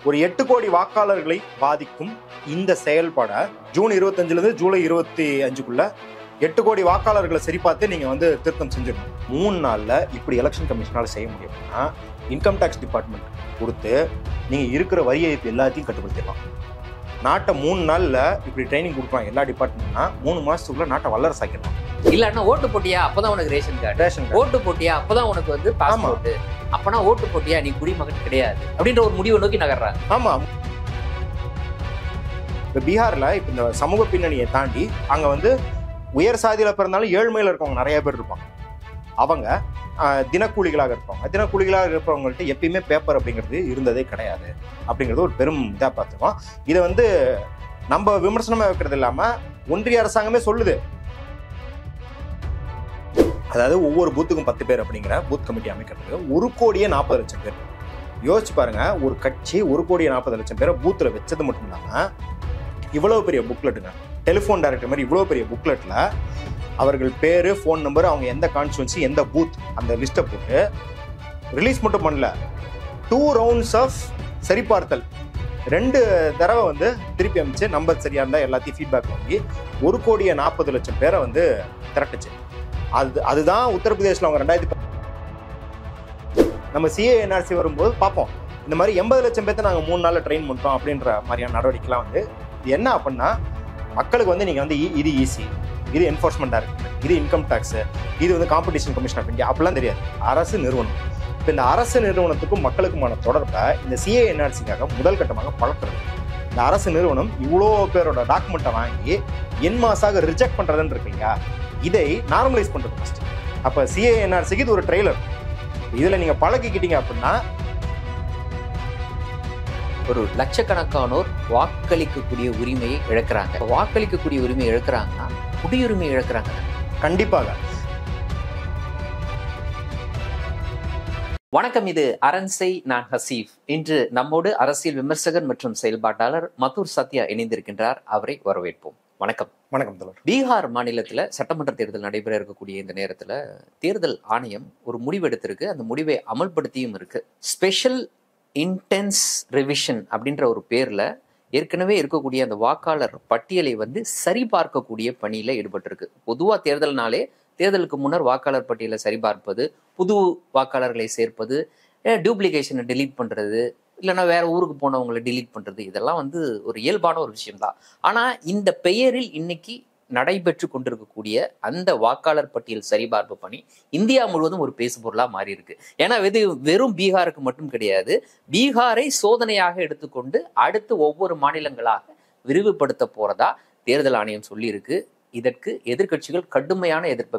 ஒரு 8 கோடி வாக்காளர்களை பாதிக்கும் இந்த செயல்பட ஜூன் 25 ஜூலை 25 8 கோடி வாக்காளர்களை சரி பார்த்து நீங்க திருத்தம் செஞ்சிடணும். 3 நாள்ல இப்படி எலெக்ஷன் கமிஷனால செய்ய முடியும்னா இன்கம் டேக்ஸ் டிபார்ட்மெண்ட் கொடுத்து நீங்க இருக்கிற வரி ஏய்ப்பு எல்லாத்தையும் கட்டுப்படுத்திடலாம். நாட்டை 3 நாள்ல இப்படி ட்ரைனிங் கொடுப்பாங்க எல்லா டிபார்ட்மெண்ட்னா 3 மாசத்துக்குள்ள நாட்டை வல்லரசாக்கிடலாம். இல்லன்னா ஓட்டு போட்டியா அப்பதான் உனக்கு ரேஷன் கார்டு, ஓட்டு போட்டியா அப்பதான் உனக்கு பாஸ்போர்ட், அப்பனா ஓட்டு போட்டியா நீ குடிமகன் கிடையாது அப்படின்ற ஒரு முடிவை நோக்கி நகர்றாங்க. ஆமா, இப்ப பீகார்ல இப்ப இந்த சமூக பின்னணியை தாண்டி அங்க உயர் சாதியில பிறந்தாலும் ஏழ்மையில இருக்கவங்க நிறைய பேர் இருப்பாங்க. அவங்க தினக்கூலிகளாக இருப்பாங்க. தினக்கூலிகளாக இருப்பவங்கள்ட்ட எப்பயுமே பேப்பர் அப்படிங்கிறது இருந்ததே கிடையாது அப்படிங்கிறது ஒரு பெரும் இதா பார்த்துருக்கோம். இதை நம்ம விமர்சனமா வைக்கிறது இல்லாம ஒன்றிய அரசாங்கமே சொல்லுது. அதாவது ஒவ்வொரு பூத்துக்கும் 10 பேர் அப்படிங்கிற பூத் கமிட்டி அமைக்கிறதுக்கு 1,40,00,000 பேர். யோசிச்சு பாருங்க, ஒரு கட்சி 1,40,00,000 பேரை பூத்துல வச்சது மட்டும் இல்லாம இவ்வளவு பெரிய புக்லெட்டுங்க, டெலிஃபோன் டைரக்டர் மாதிரி இவ்வளவு பெரிய புக்லெட்ல அவர்கள் பேரு, ஃபோன் நம்பர், அவங்க எந்த கான்ஸ்டிட்யூன்சி, எந்த பூத், அந்த லிஸ்ட்டை போட்டு ரிலீஸ் மட்டும் பண்ணல. 2 rounds ஆஃப் சரிபார்த்தல், 2 தடவை திருப்பி அமைச்சு நம்பர் சரியா இருந்தா எல்லாத்தையும் ஃபீட்பேக் வாங்கி 1,40,00,000 பேரை திரட்டுச்சு. அதுதான் உத்தரப்பிரதேசில் அவங்க 2000 நம்ம CANRC வரும்போது பார்ப்போம். இந்த மாதிரி 80 லட்சம் பேர்த்த நாங்கள் 3 நாளில் ட்ரெயின் பண்ணிட்டோம் அப்படின்ற மாதிரியான நடவடிக்கைலாம் இது என்ன அப்படின்னா மக்களுக்கு நீங்க இது ஈஸி, இது என்ஃபோர்ஸ்மெண்ட் டைரக்டர், இது இன்கம் டேக்ஸ், இது காம்படிஷன் கமிஷன் ஆஃப் இந்தியா அப்படிலாம் தெரியாது. அரசு நிறுவனம். இப்போ இந்த அரசு நிறுவனத்துக்கும் மக்களுக்குமான தொடர்பை இந்த CANRCக்காக முதல் கட்டமாக பழக்கிறது. இந்த அரசு நிறுவனம் இவ்வளோ பேரோட டாக்குமெண்ட்டை வாங்கி என்மாசாக ரிஜெக்ட் பண்றதுன்னு இருக்கு இல்லையா, இதை நார்மலைஸ் பண்றது ஃபர்ஸ்ட். அப்ப CANRCக்கு இது ஒரு ட்ரெய்லர். இதுல நீங்க பழகிக்கிட்டீங்க அப்படின்னா ஒரு லட்சக்கணக்கானோர் வாக்களிக்கக்கூடிய உரிமையை இழக்கிறாங்க. வாக்களிக்கக்கூடிய உரிமையை இழக்கிறாங்கன்னா குடியுரிமை இழக்கிறாங்க. கண்டிப்பாக. வணக்கம், இது அரண்சை, நான் ஹசீஃப். இன்று நம்மோடு அரசியல் விமர்சகர் மற்றும் செயல்பாட்டாளர் மதுர் சத்யா இணைந்திருக்கின்றார். அவரை வரவேற்போம். வணக்கம். வணக்கம் தோழர். பீகார் மாநிலத்தில் சட்டமன்ற தேர்தல் நடைபெற இருக்கக்கூடிய இந்த நேரத்தில் தேர்தல் ஆணையம் ஒரு முடிவு எடுத்திருக்கு. அந்த முடிவை அமல்படுத்தியும் இருக்கு. ஸ்பெஷல் இன்டென்ஸ் ரிவிஷன் அப்படின்ற ஒரு பேர்ல ஏற்கனவே இருக்கக்கூடிய அந்த வாக்காளர் பட்டியலை சரிபார்க்கக்கூடிய பணியில ஈடுபட்டிருக்கு. பொதுவா தேர்தல்னாலே தேர்தலுக்கு முன்னர் வாக்காளர் பட்டியலை சரிபார்ப்பது, புது வாக்காளர்களை சேர்ப்பது, டூப்ளிகேஷனை டெலீட் பண்றது, இல்லைன்னா வேற ஊருக்கு போனவங்களை டிலீட் பண்றது, இதெல்லாம் ஒரு இயல்பான ஒரு விஷயம்தான். ஆனா இந்த பெயரில் இன்னைக்கு நடைபெற்று கொண்டிருக்கக்கூடிய அந்த வாக்காளர் பட்டியல் சரிபார்ப்பு பணி இந்தியா முழுவதும் ஒரு பேசுபொருளா மாறி இருக்கு. ஏன்னா இது வெறும் பீகாருக்கு மட்டும் கிடையாது. பீகாரை சோதனையாக எடுத்துக்கொண்டு அடுத்து ஒவ்வொரு மாநிலங்களாக விரிவுபடுத்த போறதா தேர்தல் ஆணையம் சொல்லி இருக்கு. இதற்கு எதிர்கட்சிகள் கடுமையான எதிர்ப்பை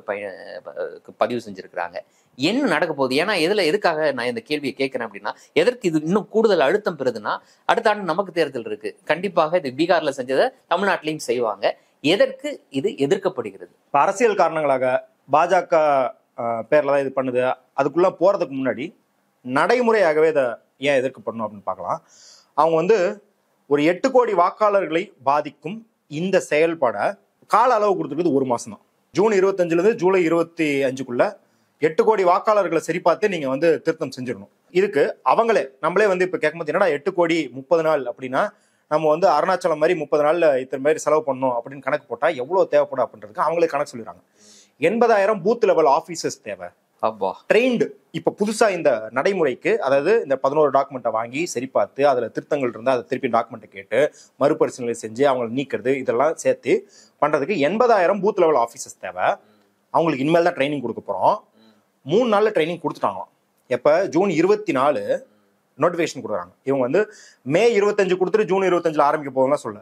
பதிவு செஞ்சிருக்கிறாங்க. என்ன நடக்க போகுது? ஏன்னா எதுக்காக நான் இந்த கேள்வியை கேட்கிறேன் அப்படின்னா, எதற்கு இது இன்னும் கூடுதல் அழுத்தம் பெறுதுன்னா, அடுத்த ஆண்டு நமக்கு தேர்தல் இருக்கு. கண்டிப்பாக இது பீகார்ல செஞ்சதை தமிழ்நாட்டிலையும் செய்வாங்க. எதற்கு இது எதிர்க்கப்படுகிறது? அரசியல் காரணங்களாக பாஜக பேர்ல தான் இது பண்ணுது. அதுக்குள்ள போறதுக்கு முன்னாடி நடைமுறையாகவே இதை ஏன் எதிர்க்கப்படணும் அப்படின்னு பார்க்கலாம். அவங்க ஒரு 8 கோடி வாக்காளர்களை பாதிக்கும் இந்த செயல்பட கால அளவு கொடுத்துருக்குது 1 மாசம் தான். ஜூன் 25 ஜூலை 25 8 கோடி வாக்காளர்களை சரி பார்த்து நீங்க திருத்தம் செஞ்சிடணும். இதுக்கு நம்மளே இப்ப கேட்கும்போது என்னடா 8 கோடி 30 நாள் அப்படின்னா நம்ம அருணாச்சலம் மாதிரி 30 நாள்ல இத்தனை மாதிரி செலவு பண்ணணும் அப்படின்னு கணக்கு போட்டா எவ்வளவு தேவைப்படும் அப்படின்றதுக்கு அவங்களே கணக்கு சொல்லிடுறாங்க. 80,000 பூத் லெவல் ஆபீசர்ஸ் தேவை, ட்ரெயின்டு. இப்ப புதுசா இந்த நடைமுறைக்கு, அதாவது இந்த 11 டாக்குமெண்ட்டை வாங்கி சரி பார்த்து அதுல திருத்தங்கள் இருந்தா அதை திருப்பி டாக்குமெண்ட்டை கேட்டு மறுபரிசீலனை செஞ்சு அவங்களை நீக்கிறது, இதெல்லாம் சேர்த்து பண்றதுக்கு 80,000 பூத் லெவல் ஆபீசர்ஸ் தேவை. அவங்களுக்கு இனிமேல் தான் ட்ரைனிங் கொடுக்க போறோம். 3 நாள்ல ட்ரைனிங் கொடுத்துட்டாங்களாம். எப்ப ஜூன் 24 நோட்டிபிகேஷன் கொடுக்குறாங்க. இவங்க மே 25 கொடுத்துட்டு ஜூன் 25 ஆரம்பிக்க போகலாம் சொல்ல,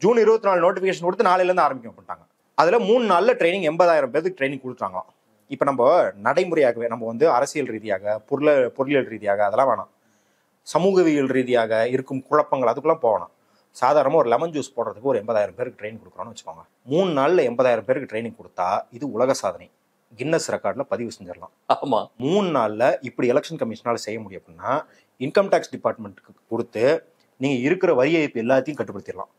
ஜூன் 24 நோட்டிபிகேஷன் கொடுத்து நாளையில இருந்து ஆரம்பிக்க பண்ணிட்டாங்க. அதுல 3 நாள்ல ட்ரைனிங் 80,000 பேருக்கு ட்ரைனிங் கொடுத்தாங்களாம். இப்ப நம்ம நடைமுறையாகவே நம்ம அரசியல் ரீதியாக, பொருளியல் ரீதியாக அதெல்லாம் வேணாம், சமூகவியல் ரீதியாக இருக்கும் குழப்பங்கள் அதுக்குள்ள போகணும். சாதாரணமாக ஒரு லெமன் ஜூஸ் போடுறதுக்கு ஒரு 80,000 பேருக்கு ட்ரைனிங் கொடுக்குறோன்னு வச்சுக்கோங்க. 3 நாள்ல 80,000 பேருக்கு ட்ரைனிங் கொடுத்தா இது உலக சாதனை, கின்னஸ் ரெக்கார்ட்ல பதிவு செஞ்சிடலாம். ஆமா, 3 நாள்ல இப்படி எலெக்ஷன் கமிஷனால செய்ய முடியும் அப்படின்னா இன்கம் டேக்ஸ் டிபார்ட்மெண்ட்டுக்கு கொடுத்து நீங்க இருக்கிற வரி ஏய்ப்பு எல்லாத்தையும் கட்டுப்படுத்திடலாம்.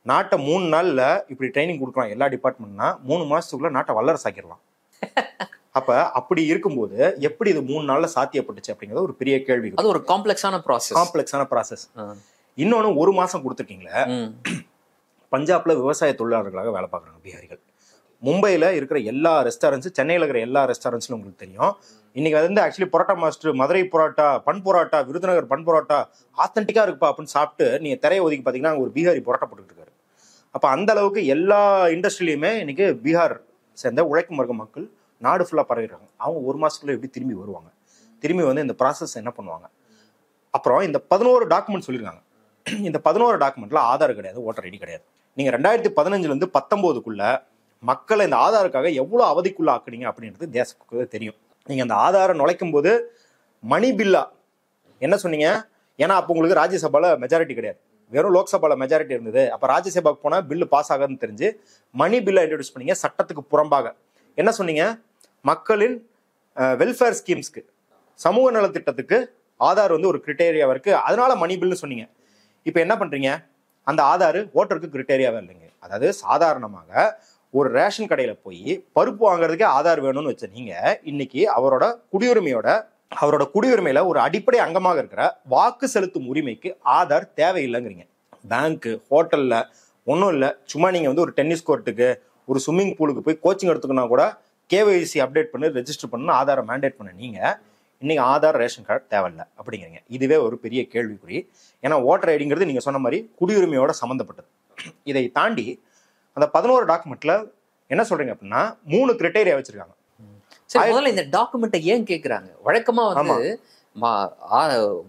நாட்டை 3 நாள்ல இப்படி ட்ரைனிங் கொடுக்கலாம் எல்லா டிபார்ட்மெண்ட்னா 3 மாசத்துக்குள்ள நாட்டை வல்லரசாக்கிடலாம். அப்ப அப்படி இருக்கும்போது எப்படி இது 3 நாள்ல சாத்தியப்பட்டுச்சு அப்படிங்கிறது ஒரு பெரிய கேள்வி. அது ஒரு காம்ப்ளெக்ஸான ப்ராசஸ். இன்னொன்னு 1 மாசம் கொடுத்துருக்கீங்களே. பஞ்சாப்ல விவசாய தொழிலாளர்களாக வேலை பார்க்குறாங்க பீகாரிகள். மும்பையில் இருக்கிற எல்லா ரெஸ்டாரண்ட்ஸும், சென்னையில் இருக்கிற எல்லா ரெஸ்டாரண்ட்ஸ்லும் உங்களுக்கு தெரியும். இன்னைக்கு வந்து ஆக்சுவலி பரோட்டா மாஸ்டர், மதுரை பரோட்டா, பன் பரோட்டா, விருதுநகர் பன் பரோட்டா ஆத்தென்டிக்காக இருக்குப்பா அப்படின்னு சாப்பிட்டு நீங்கள் திரையை ஒதுக்கி பார்த்தீங்கன்னா அங்கே ஒரு பீகாரி பரோட்டா போட்டுக்கிட்டு இருக்காரு. அப்போ அந்த அளவுக்கு எல்லா இண்டஸ்ட்ரியிலையுமே இன்னைக்கு பீகார் சேர்ந்த உழைக்கும் வர்க்க மக்கள் நாடு ஃபுல்லாக பரவிடுறாங்க. அவங்க 1 மாசத்துக்குள்ள எப்படி திரும்பி வருவாங்க? திரும்பி வந்து இந்த ப்ராசஸ் என்ன பண்ணுவாங்க? அப்புறம் இந்த 11 டாக்குமெண்ட் சொல்லியிருக்காங்க. இந்த 11 டாக்குமெண்ட்ல ஆதார் கிடையாது, ஓட்டர் ஐடி கிடையாது. நீங்கள் 2015 19 மக்களை இந்த ஆதாருக்காக எவ்வளோ அவதிக்குள்ள ஆக்குனீங்க அப்படின்றது தேசத்துக்கு தெரியும். நீங்கள் அந்த ஆதாரை நுழைக்கும் போது மணி பில்லா என்ன சொன்னீங்க? ஏன்னா அப்போ உங்களுக்கு ராஜ்யசபால மெஜாரிட்டி கிடையாது, வெறும் லோக்சபால மெஜாரிட்டி இருந்தது. அப்போ ராஜ்யசபாவுக்கு போனால் பில்லு பாஸ் ஆகாதுன்னு தெரிஞ்சு மணி பில்லா இன்ட்ரடியூஸ் பண்ணீங்க. சட்டத்துக்கு புறம்பாக என்ன சொன்னீங்க? மக்களின் வெல்ஃபேர் ஸ்கீம்ஸ்க்கு, சமூக நலத்திட்டத்துக்கு ஆதார் வந்து ஒரு கிரிட்டேரியாவா இருக்கு, அதனால மணி பில்னு சொன்னீங்க. இப்போ என்ன பண்றீங்க? அந்த ஆதார் ஓட்டருக்கு கிரிட்டேரியாவே இல்லைங்க. அதாவது சாதாரணமாக ஒரு ரேஷன் கடையில போய் பருப்பு வாங்குறதுக்கே ஆதார் வேணும்னு வச்ச நீங்க இன்னைக்கு அவரோட குடியுரிமையில ஒரு அடிப்படை அங்கமாக இருக்கிற வாக்கு செலுத்தும் உரிமைக்கு ஆதார் தேவையில்லைங்கிறீங்க. பேங்க்கு, ஹோட்டல்ல ஒன்றும் இல்லை, சும்மா நீங்க வந்து ஒரு டென்னிஸ் கோர்ட்டுக்கு, ஒரு ஸ்விம்மிங் பூலுக்கு போய் கோச்சிங் எடுத்துக்கனா கூட கேஒய்சி அப்டேட் பண்ணி ரெஜிஸ்டர் பண்ணு ஆதாரை மேண்டேட் பண்ண நீங்க இன்னைக்கு ஆதார் ரேஷன் கார்டு தேவையில்லை அப்படிங்கிறீங்க. இதுவே ஒரு பெரிய கேள்விக்குறி. ஏன்னா ஓட்டர் ஐடிங்கிறது நீங்க சொன்ன மாதிரி குடியுரிமையோட சம்மந்தப்பட்டது. இதை தாண்டி அந்த 11 டாக்குமெண்ட்ல என்ன சொல்றீங்க அப்படின்னா 3 கிரைட்டேரியா வச்சிருக்காங்க. சரி, முதல்ல இந்த டாக்குமெண்ட்டை ஏன் கேட்குறாங்க? வழக்கமா வந்து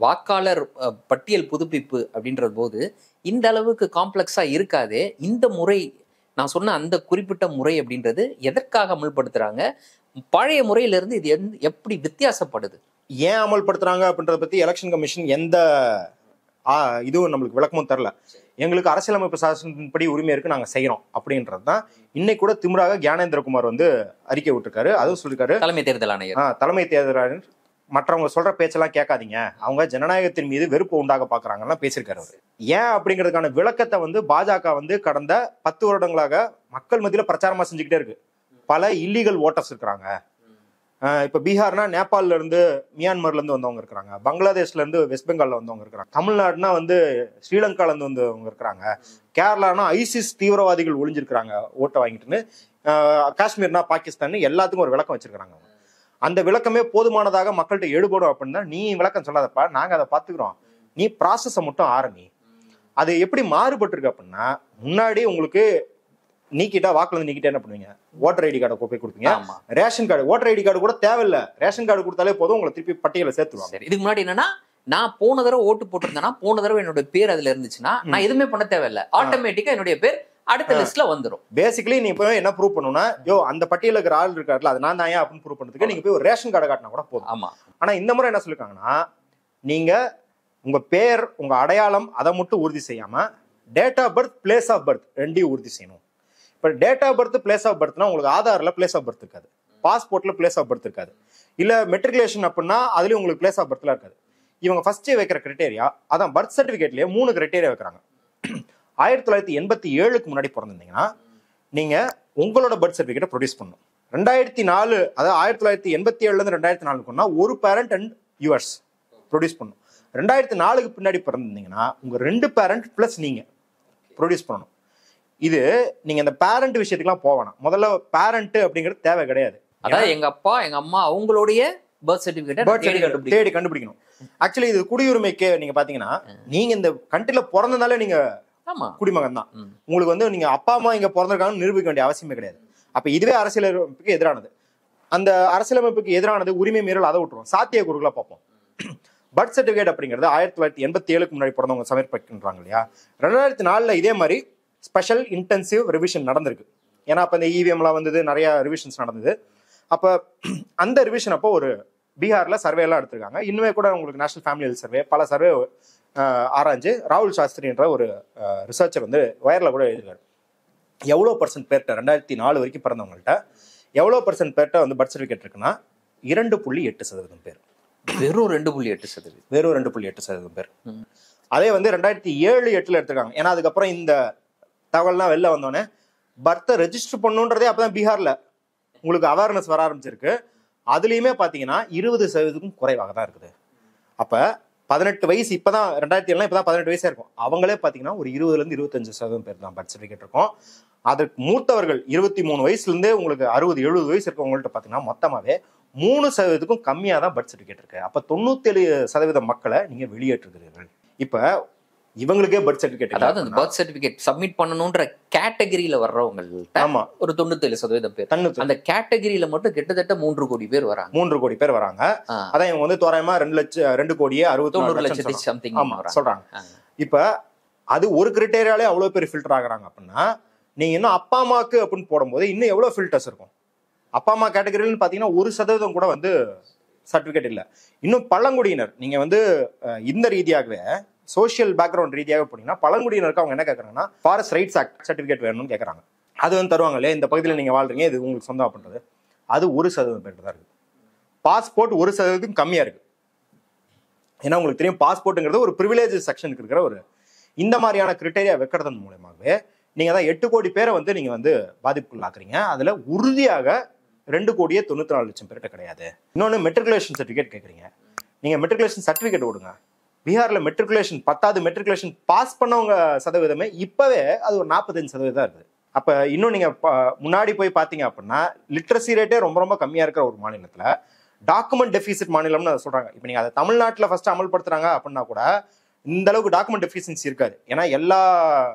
வாக்காளர் பட்டியல் புதுப்பிப்பு அப்படின்ற போது இந்த அளவுக்கு காம்ப்ளெக்ஸா இருக்காதே. இந்த முறை, நான் சொன்ன அந்த குறிப்பிட்ட முறை அப்படின்றது எதற்காக அமல்படுத்துறாங்க? பழைய முறையிலிருந்து இது எப்படி வித்தியாசப்படுது? ஏன் அமல்படுத்துறாங்க அப்படின்றத பத்தி எலெக்ஷன் கமிஷன் எந்த இதுவும் நம்மளுக்கு விளக்கமும் தரல. எங்களுக்கு அரசியலமைப்பு சாசனத்தின்படி உரிமை இருக்கு, நாங்க செய்யறோம் அப்படின்றது தான் இன்னைக்கு கூட திமுறாக ஞானேந்திரகுமார் வந்து அறிக்கை விட்டுருக்காரு. அதுவும் சொல்லிருக்காரு, தலைமை தேர்தல் ஆணையர் மற்றவங்க சொல்ற பேச்செல்லாம் கேட்காதீங்க, அவங்க ஜனநாயகத்தின் மீது வெறுப்பு உண்டாக பாக்குறாங்கன்னா பேசியிருக்காரு அவரு. ஏன் அப்படிங்கிறதுக்கான விளக்கத்தை வந்து பாஜக வந்து கடந்த 10 வருடங்களாக மக்கள் மத்தியில பிரச்சாரமா செஞ்சுக்கிட்டே இருக்கு. பல இல்லீகல் ஓட்டர்ஸ் இருக்கிறாங்க. இப்ப பீகார்னா நேபாள்ல இருந்து, மியான்மர்ல இருந்து வந்தவங்க இருக்கிறாங்க, பங்களாதேஷ்ல இருந்து வெஸ்ட் பெங்கால்ல வந்தவங்க இருக்கிறாங்க, தமிழ்நாடுனா வந்து ஸ்ரீலங்கால இருந்து வந்தவங்க இருக்கிறாங்க, கேரளானா ஐசிஸ் தீவிரவாதிகள் ஒளிஞ்சிருக்கிறாங்க ஓட்டை வாங்கிட்டுன்னு, காஷ்மீர்னா பாகிஸ்தான், எல்லாத்துக்கும் ஒரு விளக்கம் வச்சிருக்காங்க. அந்த விளக்கமே போதுமானதாக மக்கள்கிட்ட எடுபடும் அப்படின்னா நீ விளக்கம் சொல்லாதப்பா, நாங்க அதை பாத்துக்கிறோம், நீ ப்ராசஸை மட்டும் ஆரம்பி. அது எப்படி மாறுபட்டு இருக்கு அப்படின்னா, முன்னாடி உங்களுக்கு நீக்கிட்டா, வாக்குல இருந்து நீக்கிட்டா என்ன பண்ணுவீங்க? ஓட்டர் ஐடி கார்டை போய் கொடுப்பீங்க. Ration card, voter ID card கூட தேவையில்லை, ரேஷன் கார்டு கொடுத்தாலே போதும், உங்களை திருப்பி பட்டியலை சேர்த்துருவாங்க. இதுக்கு முன்னாடி என்னன்னா, நான் போன தடவை ஓட்டு போட்டிருந்தேன்னா, போன தடவை என்னோட பேர் அதுல இருந்துச்சுன்னா நான் எதுவுமே பண்ண தேவையில்லை, ஆட்டோமேட்டிக்கா என்னுடைய பேர் அடுத்த லிஸ்ட்ல வந்துடும். பேசிக்கலி நீ இப்போ என்ன ப்ரூவ் பண்ணணும்னா, அந்த பட்டியல இருக்கிற ஆள் இருக்காருல, அது நான் தான் ஏன் அப்படின்னு ப்ரூவ் பண்ணதுக்கு நீங்க போய் ஒரு ரேஷன் கார்டை காட்டினா கூட போதும். ஆமா. ஆனா இந்த முறை என்ன சொல்லிருக்காங்கன்னா, நீங்க உங்க பேர், உங்க அடையாளம் அதை மட்டும் உறுதி செய்யாம date of birth, place of birth ரெண்டையும் உறுதி செய்யணும். இப்போ date of birth, place of பர்த்னா உங்களுக்கு ஆதார்ல பிளேஸ் ஆஃப் பர்த் இருக்காது, பாஸ்போர்ட்ல பிளேஸ் ஆஃப் பர்த் இருக்காது, இல்ல மெட்ரிகுலேஷன் அப்படின்னா அதுலயும் உங்களுக்கு பிளேஸ் ஆஃப் பர்த்லாம் இருக்காது. இவங்க ஃபர்ஸ்ட் வைக்கிற கிரைட்டேரியா அதான். பர்த் சர்டிபிகேட்லயே 3 கிரைட்டேரியா வைக்கிறாங்க. 1987க்கு முன்னாடி பிறந்திருந்தீங்கன்னா நீங்க உங்களோட பர்த் சர்டிபிகேட்டை ப்ரொடியூஸ் பண்ணணும். 2004, அதாவது 1987 2004 ஒரு பேரண்ட் அண்ட் யுவர்ஸ் ப்ரொடியூஸ் பண்ணணும். 2004க்கு பின்னாடி பிறந்திருந்தீங்கன்னா உங்க 2 பேரண்ட் பிளஸ் நீங்க ப்ரொடியூஸ் பண்ணணும். இது நீங்க இந்த பேரண்ட் விஷயத்துக்குலாம் போவேணாம். முதல்ல பேரண்ட் அப்படிங்கிறது தேவை கிடையாது. அதாவது எங்க அப்பா எங்க அம்மா அவங்களுடைய பர்த் சர்டிபிகேட் தேடி கண்டுபிடிக்கணும். ஆக்சுவலி இது குடியுரிமைக்கு நீங்க பாத்தீங்கன்னா, நீங்க இந்த கண்ட்ரில பிறந்தனால நீங்க குடிமகன் தான். உங்களுக்கு வந்து நீங்க அப்பா அம்மா இங்க பிறந்திருக்காங்கன்னு நிரூபிக்க வேண்டிய அவசியமே கிடையாது. அப்ப இதுவே அரசியலமைப்புக்கு எதிரானது. அந்த அரசியலமைப்புக்கு எதிரானது உரிமை மீறல், அதை விட்டுரும். சாத்திய கூறுகளை பார்ப்போம். பர்த் சர்டிபிகேட் அப்படிங்கிறது 1987க்கு முன்னாடி பிறந்தவங்க சமர்ப்பிக்கின்றாங்க இல்லையா. 2004 இதே மாதிரி ஸ்பெஷல் இன்டென்சிவ் ரிவிஷன் நடந்திருக்கு. ஏன்னா அப்ப இந்த இவிஎம்லாம் வந்தது, நிறைய ரிவிஷன்ஸ் நடந்தது. அப்ப அந்த ரிவிஷன் அப்போ ஒரு பீகார்ல சர்வே எல்லாம் எடுத்திருக்காங்க. இன்னுமே கூட உங்களுக்கு நேஷனல் ஃபேமிலி ஹெல்த் சர்வே பல சர்வே ஆராய்ஞ்சு ராகுல் சாஸ்திரின்ற ஒரு ரிசர்ச்சர் வந்து வயர்ல கூட எழுதிருக்காரு. எவ்வளோ % பேர்கிட்ட 2004 வரைக்கும் பிறந்தவங்கள்ட்ட எவ்வளோ % பேர்கிட்ட வந்து பர்த் சர்டிஃபிகேட் இருக்குன்னா 2.8% பேர். வெறும் 2.8%. வெறும் 2.8% பேர். அதே வந்து 2007-8 எடுத்திருக்காங்க. ஏன்னா அதுக்கப்புறம் இந்த தகவல்லாம் வெளில வந்தோடனே பர்த்தை ரெஜிஸ்டர் பண்ணுன்றதே அப்பதான் பீகார்ல உங்களுக்கு அவேர்னஸ் வர ஆரம்பிச்சிருக்கு. அதுலயுமே பாத்தீங்கன்னா 20% குறைவாக தான் இருக்குது. அப்ப 18 வயசு இப்பதான் 2007 இப்பதான் 18 வயசா இருக்கும். அவங்களே பாத்தீங்கன்னா ஒரு 20-25% பேர் தான் பர்த் சர்டிபிகேட் இருக்கும். அதற்கு மூத்தவர்கள் 23 வயசுல இருந்தே உங்களுக்கு 60-70 வயசு இருக்கவங்கள்ட்ட பாத்தீங்கன்னா மொத்தமாவே 3% கம்மியா தான் பர்த் சர்டிபிகேட் இருக்கு. அப்ப 97% மக்களை நீங்க வெளியேற்றுகிறீர்கள். இப்ப இவங்களுக்கே பர்த் சர்டிபிகேட், அதாவது அந்த பர்த் சர்டிபிகேட் சப்மிட் பண்ணணும்ன்ற கேட்டகரியில வர்றவங்கள்ட்ட ஆமா ஒரு 97% பேர், அந்த கேட்டகரியில மட்டும் கிட்டத்தட்ட 3 கோடி பேர் வராங்க. 3 கோடி பேர் வராங்க. அதான் இவங்க வந்து தோராயமா 2 கோடியே 90 லட்சம் சம்திங் சொல்றாங்க. இப்ப அது ஒரு கிரைட்டேரியாலே அவ்வளவு பேர் ஃபில்டர் ஆகுறாங்க அப்படின்னா நீங்க இன்னும் அப்பா அம்மாக்கு அப்படின்னு போடும்போது இன்னும் எவ்வளவு ஃபில்டர்ஸ் இருக்கும். அப்பா அம்மா கேட்டகரியில்னு பாத்தீங்கன்னா 1% கூட வந்து சர்டிபிகேட் இல்ல. இன்னும் பழங்குடியினர் நீங்க வந்து இந்த ரீதியாகவே சோசியல் பேக்ரவுண்ட் ரீதியாக போனீங்கன்னா பழங்குடியினருக்கு அவங்க என்ன கேட்கறாங்கன்னா ஃபாரஸ்ட் ரைட்ஸ் ஆக்ட் சர்டிபிகேட் வேணும்னு கேட்கறாங்க. அது வந்து தருவாங்க இல்லையா, இந்த பகுதியில் நீங்க வாழ்றீங்க, இது உங்களுக்கு சொந்தம் பண்றது. அது 1% பேர் தான் இருக்கு. பாஸ்போர்ட் 1% கம்மியா இருக்கு. ஏன்னா உங்களுக்கு தெரியும் பாஸ்போர்ட்டுங்கிறது ஒரு ப்ரிவிலேஜ் செக்ஷனுக்கு இருக்கிற ஒரு இந்த மாதிரியான கிரிட்டேரியா வைக்கிறதன் மூலமாகவே நீங்க தான் 8 கோடி பேரை வந்து நீங்க வந்து பாதிப்புக்குள்ளாக்குறீங்க. அதுல உறுதியாக 2,94,00,000 பேர்கிட்ட கிடையாது. இன்னொன்னு மெட்ரிகுலேஷன் சர்டிபிகேட் கேட்குறீங்க. நீங்க மெட்ரிகுலேஷன் சர்டிபிகேட் கொடுங்க. பீகார்ல மெட்ரிகுலேஷன் 10வது மெட்ரிகுலேஷன் பாஸ் பண்ணவங்க சதவீதமே இப்பவே அது ஒரு 45% தான் இருக்குது. அப்ப இன்னும் நீங்க முன்னாடி போய் பாத்தீங்க அப்படின்னா லிட்ரஸி ரேட்டே ரொம்ப ரொம்ப கம்மியா இருக்கிற ஒரு மாநிலத்துல டாக்குமெண்ட் டெபிசிட் மாநிலம்னு அதை சொல்றாங்க. இப்ப நீங்க அதை தமிழ்நாட்டுல ஃபர்ஸ்ட் அமல்படுத்துறாங்க அப்படின்னா கூட இந்த அளவுக்கு டாக்குமெண்ட் டெபிசியன்சி இருக்காது. ஏன்னா எல்லா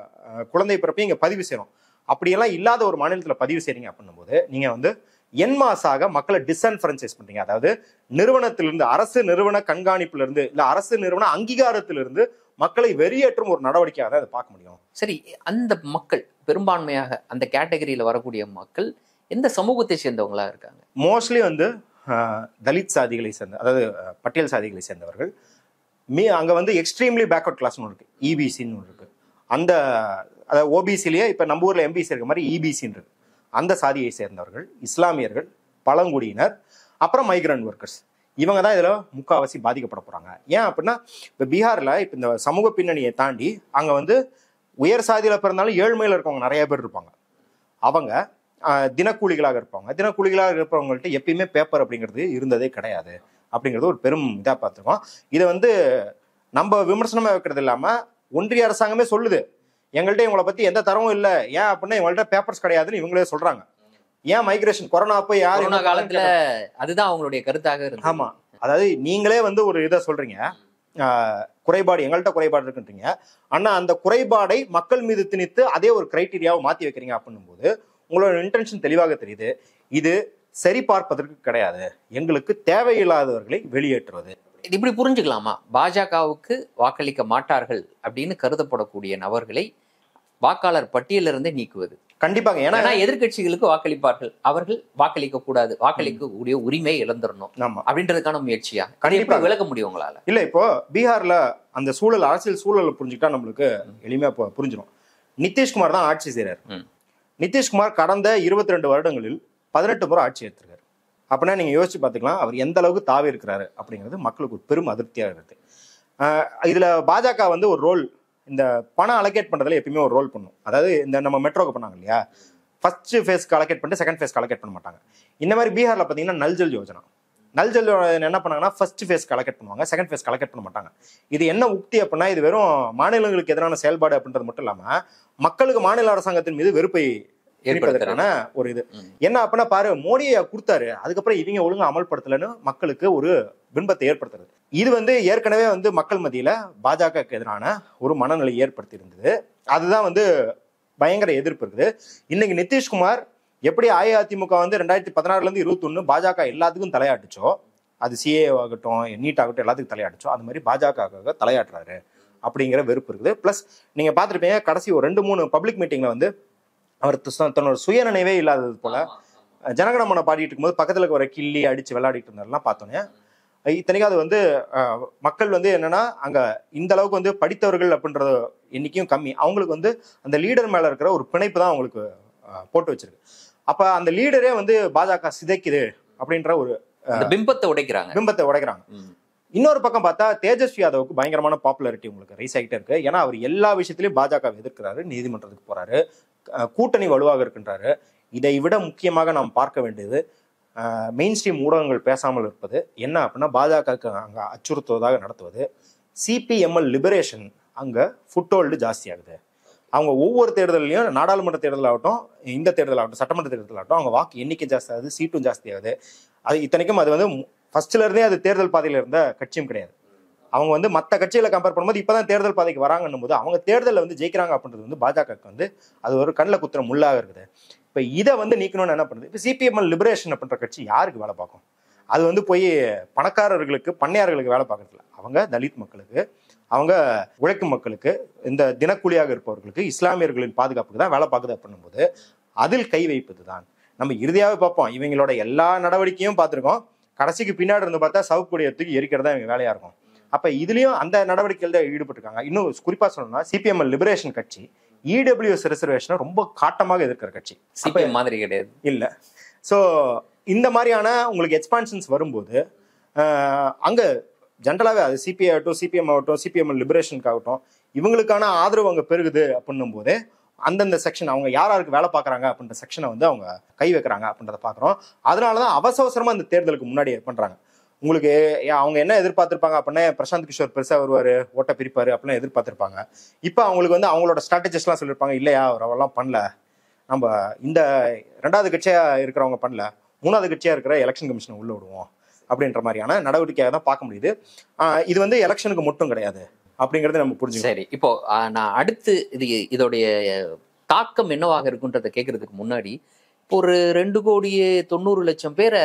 குழந்தை பிறப்பையும் இங்க பதிவு செய்யணும். அப்படியெல்லாம் இல்லாத ஒரு மாநிலத்துல பதிவு செய்றீங்க அப்படின்னும் போது நீங்க வந்து என்மாஸாக மக்களை டிஸ்அன்ஃபரன்சைஸ் பண்றீங்க. அதாவது நிறுவனத்திலிருந்து, அரசு நிறுவன கண்காணிப்புல இருந்து இல்ல அரசு நிறுவன அங்கீகாரத்திலிருந்து மக்களை வெறியேற்றும் ஒரு நடவடிக்கையாக தான் அதை பார்க்க முடியும். சரி, அந்த மக்கள் பெரும்பான்மையாக அந்த கேட்டகரியில வரக்கூடிய மக்கள் எந்த சமூகத்தை சேர்ந்தவங்களா இருக்காங்க? மோஸ்ட்லி வந்து தலித் சாதிகளை சேர்ந்த, அதாவது பட்டியல் சாதிகளை சேர்ந்தவர்கள். அங்க வந்து எக்ஸ்ட்ரீம்லி பேக்வர்ட் கிளாஸ்னு இருக்கு, இபிசின்னு இருக்கு. அந்த அதாவது ஓபிசிலேயே இப்ப நம்ம ஊர்ல எம்பிசி இருக்க மாதிரி இபிசின்னு இருக்கு. அந்த சாதியை சேர்ந்தவர்கள், இஸ்லாமியர்கள், பழங்குடியினர், அப்புறம் மைக்ரண்ட் ஒர்க்கர்ஸ், இவங்க தான் இதுல முக்காவாசி பாதிக்கப்பட போறாங்க. ஏன் அப்படின்னா இப்ப பீகார்ல இப்ப இந்த சமூக பின்னணியை தாண்டி அங்க வந்து உயர் சாதியில பிறந்தாலும் ஏழ்மையில இருக்கவங்க நிறைய பேர் இருப்பாங்க. அவங்க தினக்கூலிகளாக இருப்பாங்க. தினக்கூலிகளாக இருப்பவங்கள்ட்ட எப்பயுமே பேப்பர் அப்படிங்கிறது இருந்ததே கிடையாது. அப்படிங்கிறது ஒரு பெரும் இதா பார்த்துருக்கோம். இதை வந்து நம்ம விமர்சனமா வைக்கிறது இல்லாம ஒன்றிய அரசாங்கமே சொல்லுது, எங்கள்கிட்ட இவங்களை பத்தி எந்த தரவும் இல்லை. ஏன் அப்படின்னா இவங்கள்ட்ட பேப்பர்ஸ் கிடையாதுன்னு இவங்களே சொல்றாங்க. ஏன் மைக்ரேஷன் கொரோனா அப்போ யாரு காலத்துல அதுதான் அவங்களுடைய கருத்தாக இருக்கு. ஆமா, அதாவது நீங்களே வந்து ஒரு இதை சொல்றீங்க, குறைபாடு எங்கள்கிட்ட குறைபாடு இருக்குன்றீங்க. ஆனா அந்த குறைபாடை மக்கள் மீது திணித்து அதே ஒரு கிரைட்டீரியாவை மாத்தி வைக்கிறீங்க அப்படின்னும் போது உங்களோட இன்டென்ஷன் தெளிவாக தெரியுது. இது சரி பார்ப்பதற்கு கிடையாது, எங்களுக்கு தேவையில்லாதவர்களை வெளியேற்றுவது. இப்படி புரிஞ்சுக்கலாமா? பாஜகவுக்கு வாக்களிக்க மாட்டார்கள் அப்படின்னு கருதப்படக்கூடிய நபர்களை வாக்காளர் பட்டியலிருந்தே நீக்குவது கண்டிப்பாக. ஏன்னா எதிர்கட்சிகளுக்கு வாக்களிப்பார்கள், அவர்கள் வாக்களிக்க கூடாது, வாக்களிக்கக்கூடிய உரிமையை இழந்துடணும் அப்படின்றதுக்கான முயற்சியா? கண்டிப்பா விளக்க முடியும் உங்களால? இல்ல, இப்போ பீகார்ல அந்த சூழல், அரசியல் சூழலை புரிஞ்சுக்கிட்டா நம்மளுக்கு எளிமையா புரிஞ்சிடும். நிதிஷ்குமார் தான் ஆட்சி செய்யறாரு. நிதிஷ்குமார் கடந்த 22 வருடங்களில் 18 முறை ஆட்சி எடுத்திருக்காரு. அப்படின்னா நீங்க யோசிச்சு பாத்துக்கலாம் அவர் எந்த அளவுக்கு தாவி இருக்கிறாரு அப்படிங்கிறது மக்களுக்கு ஒரு பெரும் அதிருப்தியாக இருக்கு. இதுல பாஜக வந்து ஒரு ரோல், இந்த பணம் அலோகேட் பண்றதுல எப்பயுமே ஒரு ரோல் பண்ணும். அதாவது இந்த நம்ம மெட்ரோக்கு பண்ணாங்க இல்லையா, ஃபர்ஸ்ட் ஃபேஸ்க்கு அலோகேட் பண்ணிட்டு செகண்ட் ஃபேஸ்க்கு அலோகேட் பண்ண மாட்டாங்க. இந்த மாதிரி பீகார்ல பாத்தீங்கன்னா நல்ஜல் யோஜனா, நல்ஜல் என்ன பண்ணாங்கன்னா ஃபர்ஸ்ட் ஃபேஸ்க்கு அலோகேட் பண்ணுவாங்க, செகண்ட் ஃபேஸ்க்கு அலோகேட் பண்ண மாட்டாங்க. இது என்ன உக்தி அப்படின்னா இது வெறும் மாநிலங்களுக்கு எதிரான செயல்பாடு அப்படின்றது மட்டும் இல்லாம மக்களுக்கு மாநில அரசாங்கத்தின் மீது வெறுப்பை ஏற்படுத்துறதுக்கான ஒரு இது. என்ன அப்படின்னா பாரு, மோடியை கொடுத்தாரு, அதுக்கப்புறம் இவங்க ஒழுங்கா அமல்படுத்தலன்னு மக்களுக்கு ஒரு பின்பத்தை ஏற்படுத்துறது. இது வந்து ஏற்கனவே வந்து மக்கள் மத்தியில பாஜகவுக்கு எதிரான ஒரு மனநிலை ஏற்படுத்தி இருந்தது. அதுதான் வந்து பயங்கர எதிர்ப்பு இருக்குது. இன்னைக்கு நிதிஷ்குமார் எப்படி அஇஅதிமுக வந்து 2016 இருந்து 21 பாஜக எல்லாத்துக்கும் தலையாட்டுச்சோ, அது சிஏ ஆகட்டும், நீட் ஆகட்டும், எல்லாத்துக்கும் தலையாட்டுச்சோ, அது மாதிரி பாஜக தலையாட்டுறாரு அப்படிங்கிற வெறுப்பு இருக்குது. பிளஸ் நீங்க பார்த்துருப்பீங்க கடைசி ஒரு 2-3 பப்ளிக் மீட்டிங்ல வந்து அவர் தன்னோட சுயநினைவே இல்லாதது போல ஜனகணமன பாடிட்டு இருக்கும்போது பக்கத்துல வர கிள்ளி அடிச்சு விளையாடிட்டு இருந்தாருலாம் பார்த்தோன்னே. இத்தனைக்கும் அது வந்து மக்கள் வந்து என்னன்னா அங்க இந்த அளவுக்கு வந்து படித்தவர்கள் அப்படின்றது எண்ணிக்கையும் கம்மி. அவங்களுக்கு வந்து அந்த லீடர் மேல இருக்கிற ஒரு பிணைப்பு தான் அவங்களுக்கு போட்டு வச்சிருக்கு. அப்ப அந்த லீடரே வந்து பாஜக சிதைக்குது அப்படின்ற ஒரு பிம்பத்தை உடைக்கிறாங்க. இன்னொரு பக்கம் பார்த்தா தேஜஸ்வி யாதவுக்கு பயங்கரமான பாப்புலாரிட்டி உங்களுக்கு ரைஸ் ஆகிட்டே இருக்கு. ஏன்னா அவர் எல்லா விஷயத்திலையும் பாஜகவை எதிர்க்கிறாரு, நீதிமன்றத்துக்கு போறாரு, கூட்டணி வலுவாக இருக்கின்றாரு. இதை விட முக்கியமாக நாம் பார்க்க வேண்டியது மெயின் ஸ்ட்ரீம் ஊடகங்கள் பேசாமல் இருப்பது, என்ன அப்படின்னா பாஜகவுக்கு அங்கே அச்சுறுத்துவதாக நடத்துவது, சிபிஎம்எல் லிபரேஷன் அங்கே ஃபுட்ஹோல்டு ஜாஸ்தியாகுது. அவங்க ஒவ்வொரு தேர்தலையும், நாடாளுமன்ற தேர்தலாகட்டும், இந்த தேர்தலாகட்டும், சட்டமன்ற தேர்தலாகட்டும், அவங்க வாக்கு எண்ணிக்கை ஜாஸ்தி ஆகுது, சீட்டும் ஜாஸ்தி ஆகுது. அது இத்தனைக்கும் அது வந்து ஃபர்ஸ்ட்ல இருந்தே அது தேர்தல் பாதையில் இருந்த கட்சியும் கிடையாது. அவங்க வந்து மற்ற கட்சிகளை கம்பேர் பண்ணும்போது இப்போதான் தேர்தல் பாதைக்கு வராங்கன்னும் போது அவங்க தேர்தலில் வந்து ஜெயிக்கிறாங்க அப்படின்றது வந்து பாஜகவுக்கு வந்து அது ஒரு கண்ணில் குத்துற முள்ளாக இருக்குது. இப்போ இதை வந்து நீக்கணும்னு என்ன பண்ணுது? இப்போ சிபிஎம்எல் லிபரேஷன் அப்படின்ற கட்சி யாருக்கு வேலை பார்க்கும்? அது வந்து போய் பணக்காரர்களுக்கு, பண்ணையார்களுக்கு வேலை பார்க்கறதில்ல. அவங்க தலித் மக்களுக்கு, அவங்க உழைக்கும் மக்களுக்கு, இந்த தினக்கூலியாக இருப்பவர்களுக்கு, இஸ்லாமியர்களின் பாதுகாப்புக்கு தான் வேலை பார்க்குது அப்படின்னும் போது அதில் கை வைப்பது தான் நம்ம இறுதியாகவே பார்ப்போம். இவங்களோட எல்லா நடவடிக்கையும் பார்த்துருக்கோம். கடைசிக்கு பின்னாடி இருந்து பார்த்தா சவுக்கு கொடியத்துக்கு எரிக்கிறதா இவங்க வேலையா இருக்கும். அப்ப இதுலயும் அந்த நடவடிக்கைகள் தான் ஈடுபட்டிருக்காங்க. இன்னும் குறிப்பா சொல்லணும்னா சிபிஎம்எல் லிபரேஷன் கட்சி இடபிள்யூஎஸ் ரிசர்வேஷனை ரொம்ப காட்டமாக எதிர்க்கிற கட்சி. சிபிஎம் மாதிரி கிடையாது இல்ல. ஸோ இந்த மாதிரியான உங்களுக்கு எக்ஸ்பான்ஷன்ஸ் வரும்போது அங்க ஜென்ரலாகவே அது சிபிஐ ஆகட்டும், சிபிஎம் ஆகட்டும், சிபிஎம்எல் லிபரேஷனுக்கு ஆகட்டும், இவங்களுக்கான ஆதரவு அங்கே பெருகுது அப்படின்னும் போதே அந்தந்த செக்ஷன் அவங்க யாருக்கு வேலை பார்க்குறாங்க அப்படின்ற செக்ஷனை வந்து அவங்க கை வைக்கிறாங்க அப்படின்றத பார்க்குறோம். அதனால தான் அவசரமாக இந்த தேர்தலுக்கு முன்னாடி பண்ணுறாங்க. உங்களுக்கு அவங்க என்ன எதிர்பார்த்திருப்பாங்க அப்படின்னா, பிரசாந்த் கிஷோர் பெருசாக வருவார், ஓட்ட பிரிப்பார் அப்படிலாம் எதிர்பார்த்திருப்பாங்க. இப்போ அவங்களுக்கு வந்து அவங்களோட ஸ்ட்ராட்டஜிஸ்லாம் சொல்லியிருப்பாங்க, இல்லையா அவரெல்லாம் பண்ணல, நம்ம இந்த 2வது கட்சியாக இருக்கிறவங்க பண்ணல, 3வது கட்சியாக இருக்கிற எலெக்ஷன் கமிஷனை உள்ள விடுவோம் அப்படின்ற மாதிரியான நடவடிக்கையாக தான் பார்க்க முடியுது. இது வந்து எலெக்ஷனுக்கு மட்டும் கிடையாது அப்படிங்கறத நம்ம புரிஞ்சுக்கணும். சரி, இப்போ நான் அடுத்து இதோடைய தாக்கம் என்னவாக இருக்குன்றத கேட்கறதுக்கு முன்னாடி, இப்போ ஒரு 2,90,00,000 பேரை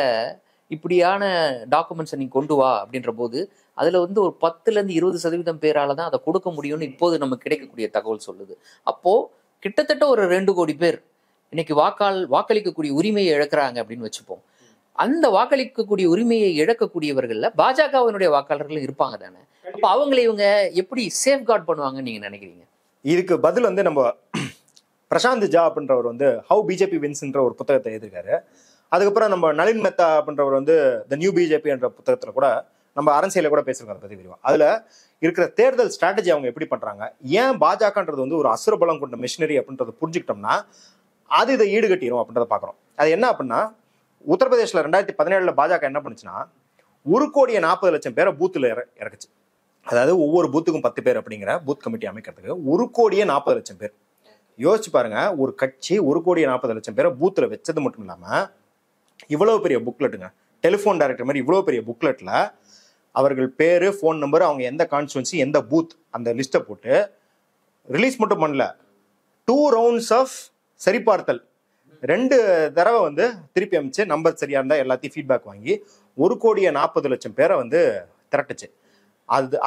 இப்படியான டாக்குமெண்ட்ஸை நீங்க கொண்டு வா அப்படின்ற போது அதுல வந்து ஒரு 10-20% பேரால தான் அதை கொடுக்க முடியும்னு இப்போது நமக்கு கிடைக்கக்கூடிய தகவல் சொல்லுது. அப்போ கிட்டத்தட்ட ஒரு 2 கோடி பேர் இன்னைக்கு வாக்களிக்கக்கூடிய உரிமையை இழக்கிறாங்க அப்படின்னு வச்சுப்போம். அந்த வாக்களிக்கக்கூடிய உரிமையை இழக்கக்கூடியவர்கள்ல பாஜகவினுடைய வாக்காளர்கள் இருப்பாங்க தானே. அப்ப அவங்களை இவங்க எப்படி சேஃப்கார்ட் பண்ணுவாங்கன்னு நீங்க நினைக்கிறீங்க? இதுக்கு பதில் வந்து நம்ம பிரசாந்த் ஜா அப்படின்றவர் வந்து ஹவு பிஜேபி வின்ஸ்ன்ற ஒரு புத்தகத்தை எழுதியிருக்காரு. அதுக்கப்புறம் நம்ம நளின் மெத்தா அப்படின்றவர் வந்து த நியூ பிஜேபி என்ற புத்தகத்துல கூட நம்ம அரசியல கூட பேசிருக்கோம் அதை பத்தி விரிவா. அதுல இருக்கிற தேர்தல் ஸ்ட்ராட்டஜி அவங்க எப்படி பண்றாங்க, ஏன் பாஜகன்றது வந்து ஒரு அசுரபலம் கொண்ட மிஷினரி அப்படின்றத புரிஞ்சுக்கிட்டோம்னா அது இதை ஈடுகட்டிடும் அப்படின்றத பாக்குறோம். அது என்ன அப்படின்னா, உத்தரப்பிரதேசில் 2017 பாஜக என்ன பண்ணுச்சுன்னா 1,40,00,000 பேரை பூத்துல இறக்குச்சு. அதாவது ஒவ்வொரு பூத்துக்கும் 10 பேர் அப்படிங்கிற பூத் கமிட்டி அமைக்கிறதுக்கு 1,40,00,000 பேர். யோசிச்சு பாருங்க, ஒரு கட்சி 1,40,00,000 பேரை பூத்துல வச்சது மட்டும் இல்லாம இவ்வளவு பெரிய புக்லெட்டுங்க, டெலிஃபோன் டைரக்டர் மாதிரி இவ்வளவு பெரிய புக்லெட்ல அவர்கள் பேரு, ஃபோன் நம்பர், அவங்க எந்த கான்ஸ்டுவன்சி, எந்த பூத், அந்த லிஸ்ட்டை போட்டு ரிலீஸ் மட்டும் பண்ணல, 2 rounds ஆஃப் சரிபார்த்தல், 2 தடவை வந்து திருப்பி அமைச்சு நம்பர் சரியா இருந்தா எல்லாத்தையும் ஃபீட்பேக் வாங்கி 1,40,00,000 பேரை வந்து திரட்டுச்சு.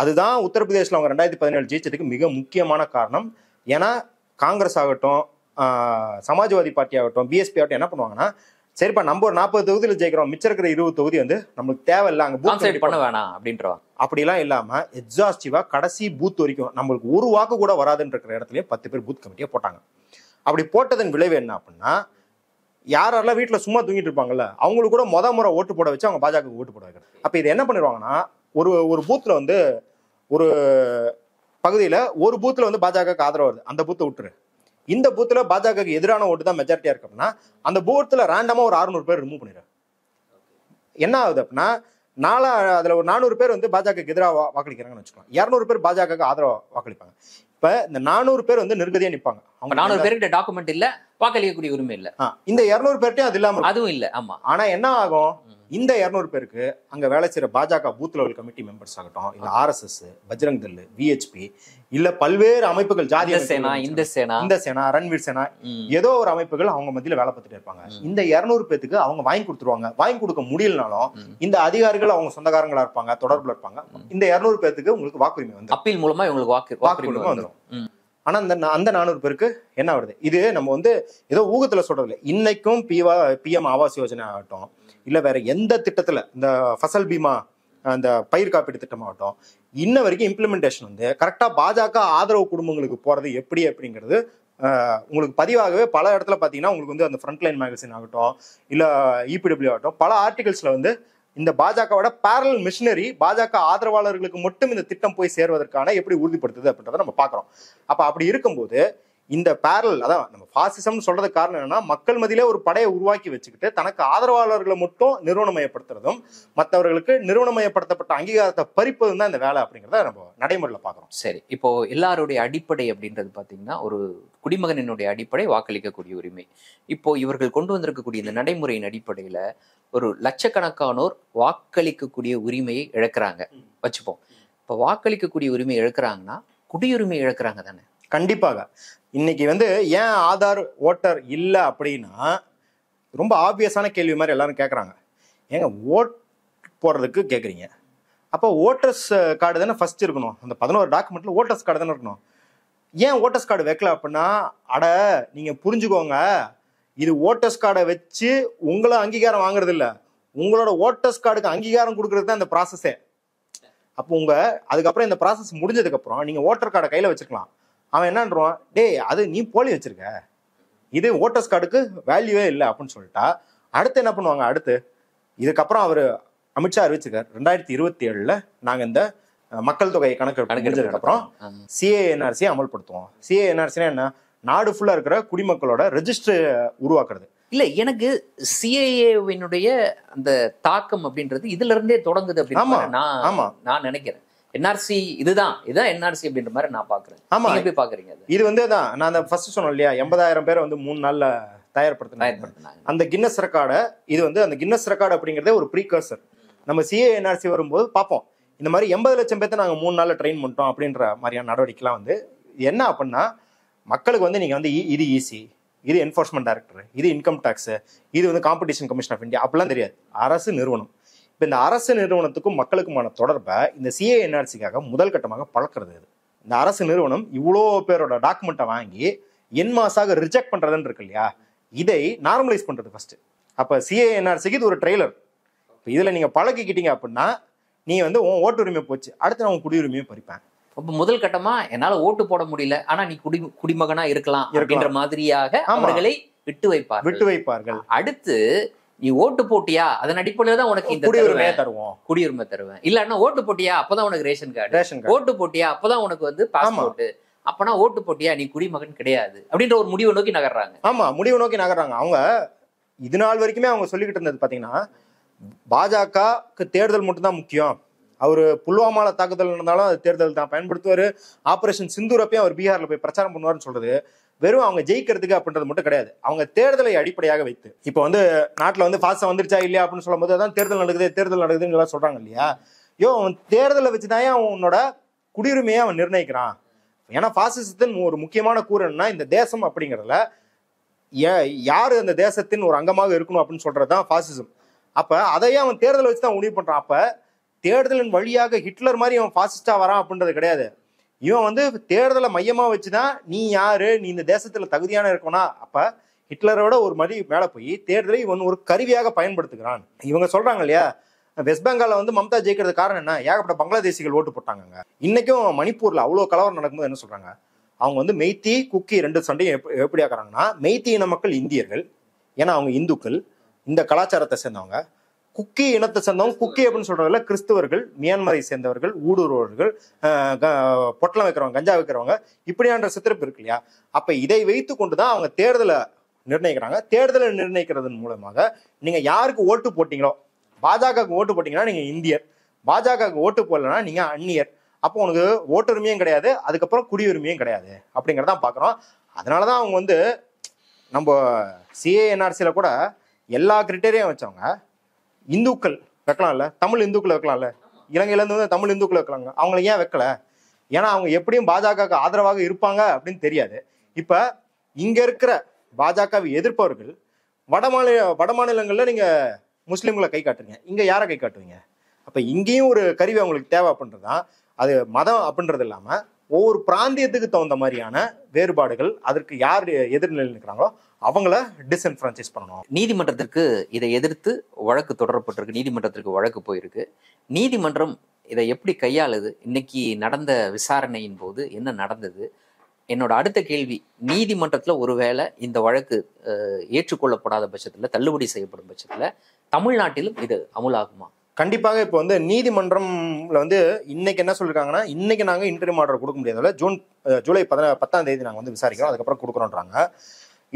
அதுதான் உத்தரப்பிரதேசில் அவங்க 2017 ஜெயிச்சதுக்கு மிக முக்கியமான காரணம். ஏன்னா காங்கிரஸ் ஆகட்டும், சமாஜ்வாதி பார்ட்டி ஆகட்டும், பிஎஸ்பி ஆகட்டும் என்ன பண்ணுவாங்கன்னா, சரிப்பா நம்ம ஒரு 40 தொகுதியில் ஜெயிக்கிறோம், மிச்சம் இருக்கிற 20 தொகுதி வந்து நமக்கு தேவையில்லை, அங்கே பூத் பண்ண வேணாம் அப்படின்றோம். அப்படிலாம் இல்லாம எக்ஸாஸ்டிவா கடைசி பூத் வரைக்கும் நம்மளுக்கு ஒரு வாக்கு கூட வராதுன்ற இருக்கிற இடத்துலயே 10 பேர் பூத் கமிட்டியை போட்டாங்க. அப்படி போட்டதன் விளைவு என்ன அப்படின்னா, யாரெல்லாம் வீட்டுல சும்மா தூங்கிட்டு இருப்பாங்கல்ல அவங்களுக்கு கூட முறை ஓட்டு போட வச்சு அவங்க பாஜக ஓட்டு போட வைக்கிறது. அப்ப இது என்ன பண்ணிடுவாங்கன்னா, ஒரு பூத்துல வந்து ஒரு பகுதியில ஒரு பூத்துல வந்து பாஜக ஆதரவு வருது, அந்த பூத்தை விட்டுரு, இந்த பூத்துல பாஜக எதிரான ஓட்டு தான் மெஜாரிட்டியா இருக்கு அப்படின்னா அந்த பூத்துல ரேண்டமா ஒரு 600 பேர் ரிமூவ் பண்ணிடுறாங்க. என்ன ஆகுது அப்படின்னா, அதுல ஒரு 400 பேர் வந்து பாஜக எதிராக வாக்களிக்கிறாங்கன்னு வச்சுக்கலாம், 200 பேர் பாஜக ஆதரவா வாக்களிப்பாங்க. இப்ப இந்த 400 பேர் வந்து நிர்கதியா நிப்பாங்க. அவங்க 400 பேர்கிட்ட டாக்குமெண்ட் இல்ல, வாக்களிக்கக்கூடிய உரிமை இல்ல. இந்த 200 பேர்ட்டையும் அது இல்லாம அதுவும் இல்ல. ஆமா. ஆனா என்ன ஆகும், இந்த 200 பேருக்கு அங்க வேலை செய்யற பாஜக பூத் லெவல் கமிட்டி மெம்பர்ஸ் ஆகட்டும், இல்ல RSS, பஜ்ரங் தள், விஹெச்பி, இல்ல பல்வேறு அமைப்புகள், ஜாதி சேனா, இந்த சேனா, ரன்வீர் சேனா, ஏதோ ஒரு அமைப்புகள் அவங்க மத்தியில வேலை பார்த்துட்டு இருப்பாங்க. இந்த 200 பேருக்கு அவங்க வாங்கி கொடுத்துருவாங்க. வாங்கி கொடுக்க முடியலனாலும் இந்த அதிகாரிகள் அவங்க சொந்தக்காரங்களா இருப்பாங்க, தொடர்புல இருப்பாங்க. இந்த 200 பேருக்கு உங்களுக்கு வாக்குரிமை வந்து அப்பீல் மூலமா இவங்களுக்கு வாக்குரிமை வந்துடும். ஆனா அந்த 400 பேருக்கு என்ன வருது, இது நம்ம வந்து ஏதோ ஊகத்துல சொல்றது இல்லை. இன்னைக்கும் PM ஆவாஸ் யோஜனை ஆகட்டும், இல்ல வேற எந்த திட்டத்துல, இந்த ஃபசல் பீமா, அந்த பயிர் காப்பீடு திட்டம் ஆகட்டும், இன்ன வரைக்கும் இம்ப்ளிமெண்டேஷன் வந்து கரெக்டா பாஜக ஆதரவு குடும்பங்களுக்கு போறது எப்படி அப்படிங்கிறது உங்களுக்கு பதிவாகவே பல இடத்துல பாத்தீங்கன்னா உங்களுக்கு வந்து அந்த ஃப்ரண்ட்லைன் மேகசின் ஆகட்டும், இல்ல EPW ஆகட்டும், பல ஆர்டிகல்ஸ்ல வந்து இந்த பாஜகவோட பேரல் மிஷினரி பாஜக ஆதரவாளர்களுக்கு மட்டும் இந்த திட்டம் போய் சேர்வதற்கான எப்படி உறுதிப்படுத்துது அப்படின்றத நம்ம பாக்குறோம். அப்ப அப்படி இருக்கும்போது இந்த பேரல், அதான் நம்ம பாசிசம்னு சொல்றதுக்கு காரணம் என்னன்னா, மக்கள் மத்தியிலே ஒரு படையை உருவாக்கி வச்சுக்கிட்டு தனக்கு ஆதரவாளர்களை மட்டும் நிறுவனமயப்படுத்துறதும் மற்றவர்களுக்கு நிறுவனமயப்படுத்தப்பட்ட அங்கீகாரத்தை பறிப்பதும் தான் இந்த வேலை அப்படிங்கிறத நம்ம நடைமுறையில பாக்குறோம். சரி, இப்போ எல்லாருடைய அடிப்படை அப்படின்றது பாத்தீங்கன்னா, ஒரு குடிமகனினுடைய அடிப்படை வாக்களிக்கக்கூடிய உரிமை. இப்போ இவர்கள் கொண்டு வந்திருக்கக்கூடிய இந்த நடைமுறையின் அடிப்படையில ஒரு லட்சக்கணக்கானோர் வாக்களிக்கக்கூடிய உரிமையை இழக்கிறாங்க வச்சுப்போம். இப்போ வாக்களிக்கக்கூடிய உரிமை இழக்கிறாங்கன்னா குடியுரிமை இழக்கிறாங்க தானே? கண்டிப்பாக. இன்னைக்கு வந்து ஏன் ஆதார் ஓட்டர் இல்லை அப்படின்னா, ரொம்ப ஆப்வியஸான கேள்வி மாதிரி எல்லாரும் கேட்குறாங்க. ஏங்க ஓட் போடுறதுக்கு கேட்குறீங்க, அப்போ ஓட்டர்ஸ் கார்டு தானே ஃபர்ஸ்ட் இருக்கணும், அந்த 11 டாக்குமெண்ட்ல ஓட்டர்ஸ் கார்டு தானே இருக்கணும். ஏன் ஓட்டர்ஸ் கார்டு வைக்கல அப்படின்னா, அட நீங்கள் புரிஞ்சுக்கோங்க, இது ஓட்டர்ஸ் கார்டை வச்சு உங்களை அங்கீகாரம் வாங்குறது இல்லை, உங்களோட ஓட்டர்ஸ் கார்டுக்கு அங்கீகாரம் கொடுக்கறது தான் இந்த ப்ராசஸே. அப்போ அதுக்கப்புறம் இந்த ப்ராசஸ் முடிஞ்சதுக்கப்புறம் நீங்கள் ஓட்டர் கார்டை கையில் வச்சுக்கலாம். அவன் என்னன்றான், டேய் அது நீ போலி வச்சிருக்க, இது ஓட்டர்ஸ் கார்டுக்கு வேல்யூவே இல்லை அப்படின்னு சொல்லிட்டா அடுத்து என்ன பண்ணுவாங்க? அடுத்து இதுக்கப்புறம் அவர் அமித்ஷா அறிவிச்சிருக்கார், 2027 நாங்கள் இந்த மக்கள் தொகை கணக்கு முடிஞ்சதுக்கப்புறம் சிஏஎன்ஆர்சியை அமல்படுத்துவோம். சிஏஎன்ஆர்சினா என்ன? நாடு ஃபுல்லாக இருக்கிற குடிமக்களோட ரெஜிஸ்டர் உருவாக்குறது. இல்ல, எனக்கு சிஏஏவினுடைய அந்த தாக்கம் அப்படின்றது இதுல இருந்தே தொடங்குது அப்படின்னு நான் நினைக்கிறேன். என்ஆர்சி இதுதான் என்ஆர்சி அப்படின்ற மாதிரி நான் பாக்குறேன். ஆமா, எப்படி பாக்குறீங்க? இது வந்து தான் நான் ஃபர்ஸ்ட் சொன்னேன் இல்லையா, 80,000 பேரை வந்து 3 நாள்ல தயார்படுத்தினாங்க அந்த கின்னஸ் ரெக்கார்டை. இது வந்து அந்த கின்னஸ் ரெக்கார்டு அப்படிங்கிறதே ஒரு ப்ரீகர்சர். நம்ம சிஏஎன்ஆர்சி வரும்போது பார்ப்போம், இந்த மாதிரி 80 லட்சம் பேர்த்த நாங்கள் 3 நாள்ல ட்ரெயின் பண்ணிட்டோம் அப்படின்ற மாதிரியான நடவடிக்கைலாம் வந்து என்ன அப்படின்னா, மக்களுக்கு வந்து நீங்க வந்து இது ஈசி, இது என்ஃபோர்ஸ்மெண்ட் டைரக்டர், இது இன்கம் டேக்ஸ், இது வந்து காம்படிஷன் கமிஷன் ஆஃப் இந்தியா அப்படிலாம் தெரியாது. அரசு நிறுவனம். இப்போ இந்த அரசு நிறுவனத்துக்கும் மக்களுக்குமான தொடர்பை இந்த சிஏஎன்ஆர்சிக்காக முதல் கட்டமாக பழக்கிறது. இந்த அரசு நிறுவனம் இவ்வளோ பேரோட டாக்குமெண்ட்டை வாங்கி என்மாசாக ரிஜெக்ட் பண்றதுன்னு இருக்கு இல்லையா, இதை நார்மலைஸ் பண்றது ஃபர்ஸ்ட். அப்போ சிஏஎன்ஆர்சிக்கு இது ஒரு ட்ரெய்லர். இப்போ இதில் நீங்கள் பழகிக்கிட்டீங்க அப்படின்னா நீ வந்து உன் ஓட்டு உரிமை போச்சு, அடுத்து நான் உன் குடியுரிமையை பறிப்பேன். அப்ப முதல் கட்டமா என்னால ஓட்டு போட முடியல, ஆனா நீ குடிமகனா இருக்கலாம் அப்படின்ற மாதிரியாக அவர்களை விட்டு வைப்பார்கள். அடுத்து நீ ஓட்டு போட்டியா, அதன் அடிப்படையில தான் உனக்கு இந்த குடியுரிமை தருவேன். இல்லன்னா ஓட்டு போட்டியா அப்பதான் உனக்கு ரேஷன் கார்டு, ஓட்டு போட்டியா அப்பதான் உனக்கு வந்து பாஸ்போர்ட், அப்பனா ஓட்டு போட்டியா நீ குடிமகன் கிடையாது அப்படின்ற ஒரு முடிவை நோக்கி நகர்றாங்க. ஆமா, முடிவை நோக்கி நகர்றாங்க. அவங்க இது நாள் வரைக்குமே அவங்க சொல்லிக்கிட்டு இருந்தது பாத்தீங்கன்னா, பாஜகவுக்கு தேர்தல் மட்டும்தான் முக்கியம், அவர் புல்வாமால தாக்குதல் இருந்தாலும் அது தேர்தல் தான் பயன்படுத்துவார், ஆபரேஷன் சிந்தூரப்பையும் அவர் பீகார்ல போய் பிரச்சாரம் பண்ணுவார்னு சொல்றது வெறும் அவங்க ஜெயிக்கிறதுக்கு அப்படின்றது மட்டும் கிடையாது, அவங்க தேர்தலை அடிப்படையாக வைத்து. இப்போ வந்து நாட்டில் வந்து பாசம் வந்துருச்சா இல்லையா அப்படின்னு சொல்லும் போது அதான் தேர்தல் நடக்குதுன்னு எல்லாம் சொல்றாங்க இல்லையா. அவன் தேர்தலை வச்சுதான் அவனோட குடியுரிமையை அவன் நிர்ணயிக்கிறான். ஏன்னா பாசிசத்தின் ஒரு முக்கியமான கூறு என்னன்னா, இந்த தேசம் அப்படிங்கிறதுல யாரு அந்த தேசத்தின் ஒரு அங்கமாக இருக்கணும் அப்படின்னு சொல்றதுதான் பாசிசம். அப்ப அதையே அவன் தேர்தலை வச்சுதான் முடிவு பண்றான். அப்ப தேர்தலின் வழியாக ஹிட்லர் மாதிரி அவன் பாசிஸ்டா வரான் அப்படின்றது கிடையாது. இவன் வந்து தேர்தலை மையமா வச்சுதான் நீ யாரு, நீ இந்த தேசத்துல தகுதியான இருக்கனா, அப்ப ஹிட்லரோட ஒரு மதி மேல போய் தேர்தலை இவன் ஒரு கருவியாக பயன்படுத்துகிறான். இவங்க சொல்றாங்க இல்லையா, வெஸ்ட் பெங்கால்ல வந்து மம்தா ஜெயிக்கிறது காரணம் என்ன, ஏகப்பட்ட பங்களாதேசிகள் ஓட்டு போட்டாங்க. இன்னைக்கும் மணிப்பூர்ல அவ்வளவு கலவரம் நடக்கும்போது என்ன சொல்றாங்க, அவங்க வந்து மெய்த்தி குக்கி ரெண்டு சண்டையும் எப்படி ஆக்குறாங்கன்னா, மெய்த்தி இன மக்கள் இந்தியர்கள், ஏன்னா அவங்க இந்துக்கள், இந்த கலாச்சாரத்தை சேர்ந்தவங்க. குக்கி இனத்தை சேர்ந்தவங்க, குக்கி அப்படின்னு சொல்றதுல கிறிஸ்தவர்கள், மியான்மரை சேர்ந்தவர்கள், ஊடுருவர்கள், பொட்டலம் வைக்கிறவங்க, கஞ்சா வைக்கிறவங்க, இப்படியான சித்திரப்பு இருக்கு இல்லையா. அப்ப இதை வைத்து கொண்டுதான் அவங்க தேர்தலை நிர்ணயிக்கிறாங்க. தேர்தலை நிர்ணயிக்கிறதன் மூலமாக நீங்க யாருக்கு ஓட்டு போட்டீங்களோ, பாஜகவுக்கு ஓட்டு போட்டீங்கன்னா நீங்க இந்தியர், பாஜகவுக்கு ஓட்டு போடலன்னா நீங்க அந்நியர். அப்போ உனக்கு ஓட்டுரிமையும் கிடையாது, அதுக்கப்புறம் குடியுரிமையும் கிடையாது அப்படிங்கிறதான் பாக்குறோம். அதனாலதான் அவங்க வந்து நம்ம சிஏஎன்ஆர்சியில கூட எல்லா கிரிட்டேரியும் வச்சவங்க இந்துக்கள் வைக்கலாம்ல, தமிழ் இந்துக்களை வைக்கலாம்ல, இலங்கையில இருந்து வந்து தமிழ் இந்துக்களை வைக்கலாங்க, அவங்களை ஏன் வைக்கல? ஏன்னா அவங்க எப்படியும் பாஜகவுக்கு ஆதரவாக இருப்பாங்க அப்படின்னு தெரியாது. இப்ப இங்க இருக்கிற பாஜகவை எதிர்ப்பவர்கள் வட மாநிலங்கள்ல நீங்க முஸ்லிம்களை கை காட்டுறீங்க, இங்க யாரை கை காட்டுவீங்க? அப்ப இங்கேயும் ஒரு கருவி அவங்களுக்கு தேவை அப்படின்றதுதான். அது மதம் அப்படின்றது இல்லாம ஒவ்வொரு பிராந்தியத்துக்கு தகுந்த மாதிரியான வேறுபாடுகள், அதற்கு யார் எதிர்நிலை நிற்கிறாங்களோ அவங்கள டிஸ்என்ஃப்ரான்சைஸ் பண்ணணும். நீதிமன்றத்திற்கு இதை எதிர்த்து வழக்கு தொடரப்பட்டிருக்கு, நீதிமன்றத்திற்கு வழக்கு போயிருக்கு. நீதிமன்றம் இதை எப்படி கையாளுது? இன்னைக்கு நடந்த விசாரணையின் போது என்ன நடந்தது? என்னோட அடுத்த கேள்வி, நீதிமன்றத்துல ஒருவேளை இந்த வழக்கு ஏற்றுக்கொள்ளப்படாத பட்சத்துல, தள்ளுபடி செய்யப்படும் பட்சத்துல தமிழ்நாட்டிலும் இது அமுலாகுமா? கண்டிப்பாக இப்போ வந்து நீதிமன்றம்ல வந்து இன்னைக்கு என்ன சொல்லிருக்காங்கன்னா, இன்னைக்கு நாங்க இன்டரிம் ஆர்டர் கொடுக்க முடியாதுல, ஜூலை 10ஆம் தேதி நாங்க வந்து விசாரிக்கிறோம், அதுக்கப்புறம் கொடுக்குறோன்றாங்க.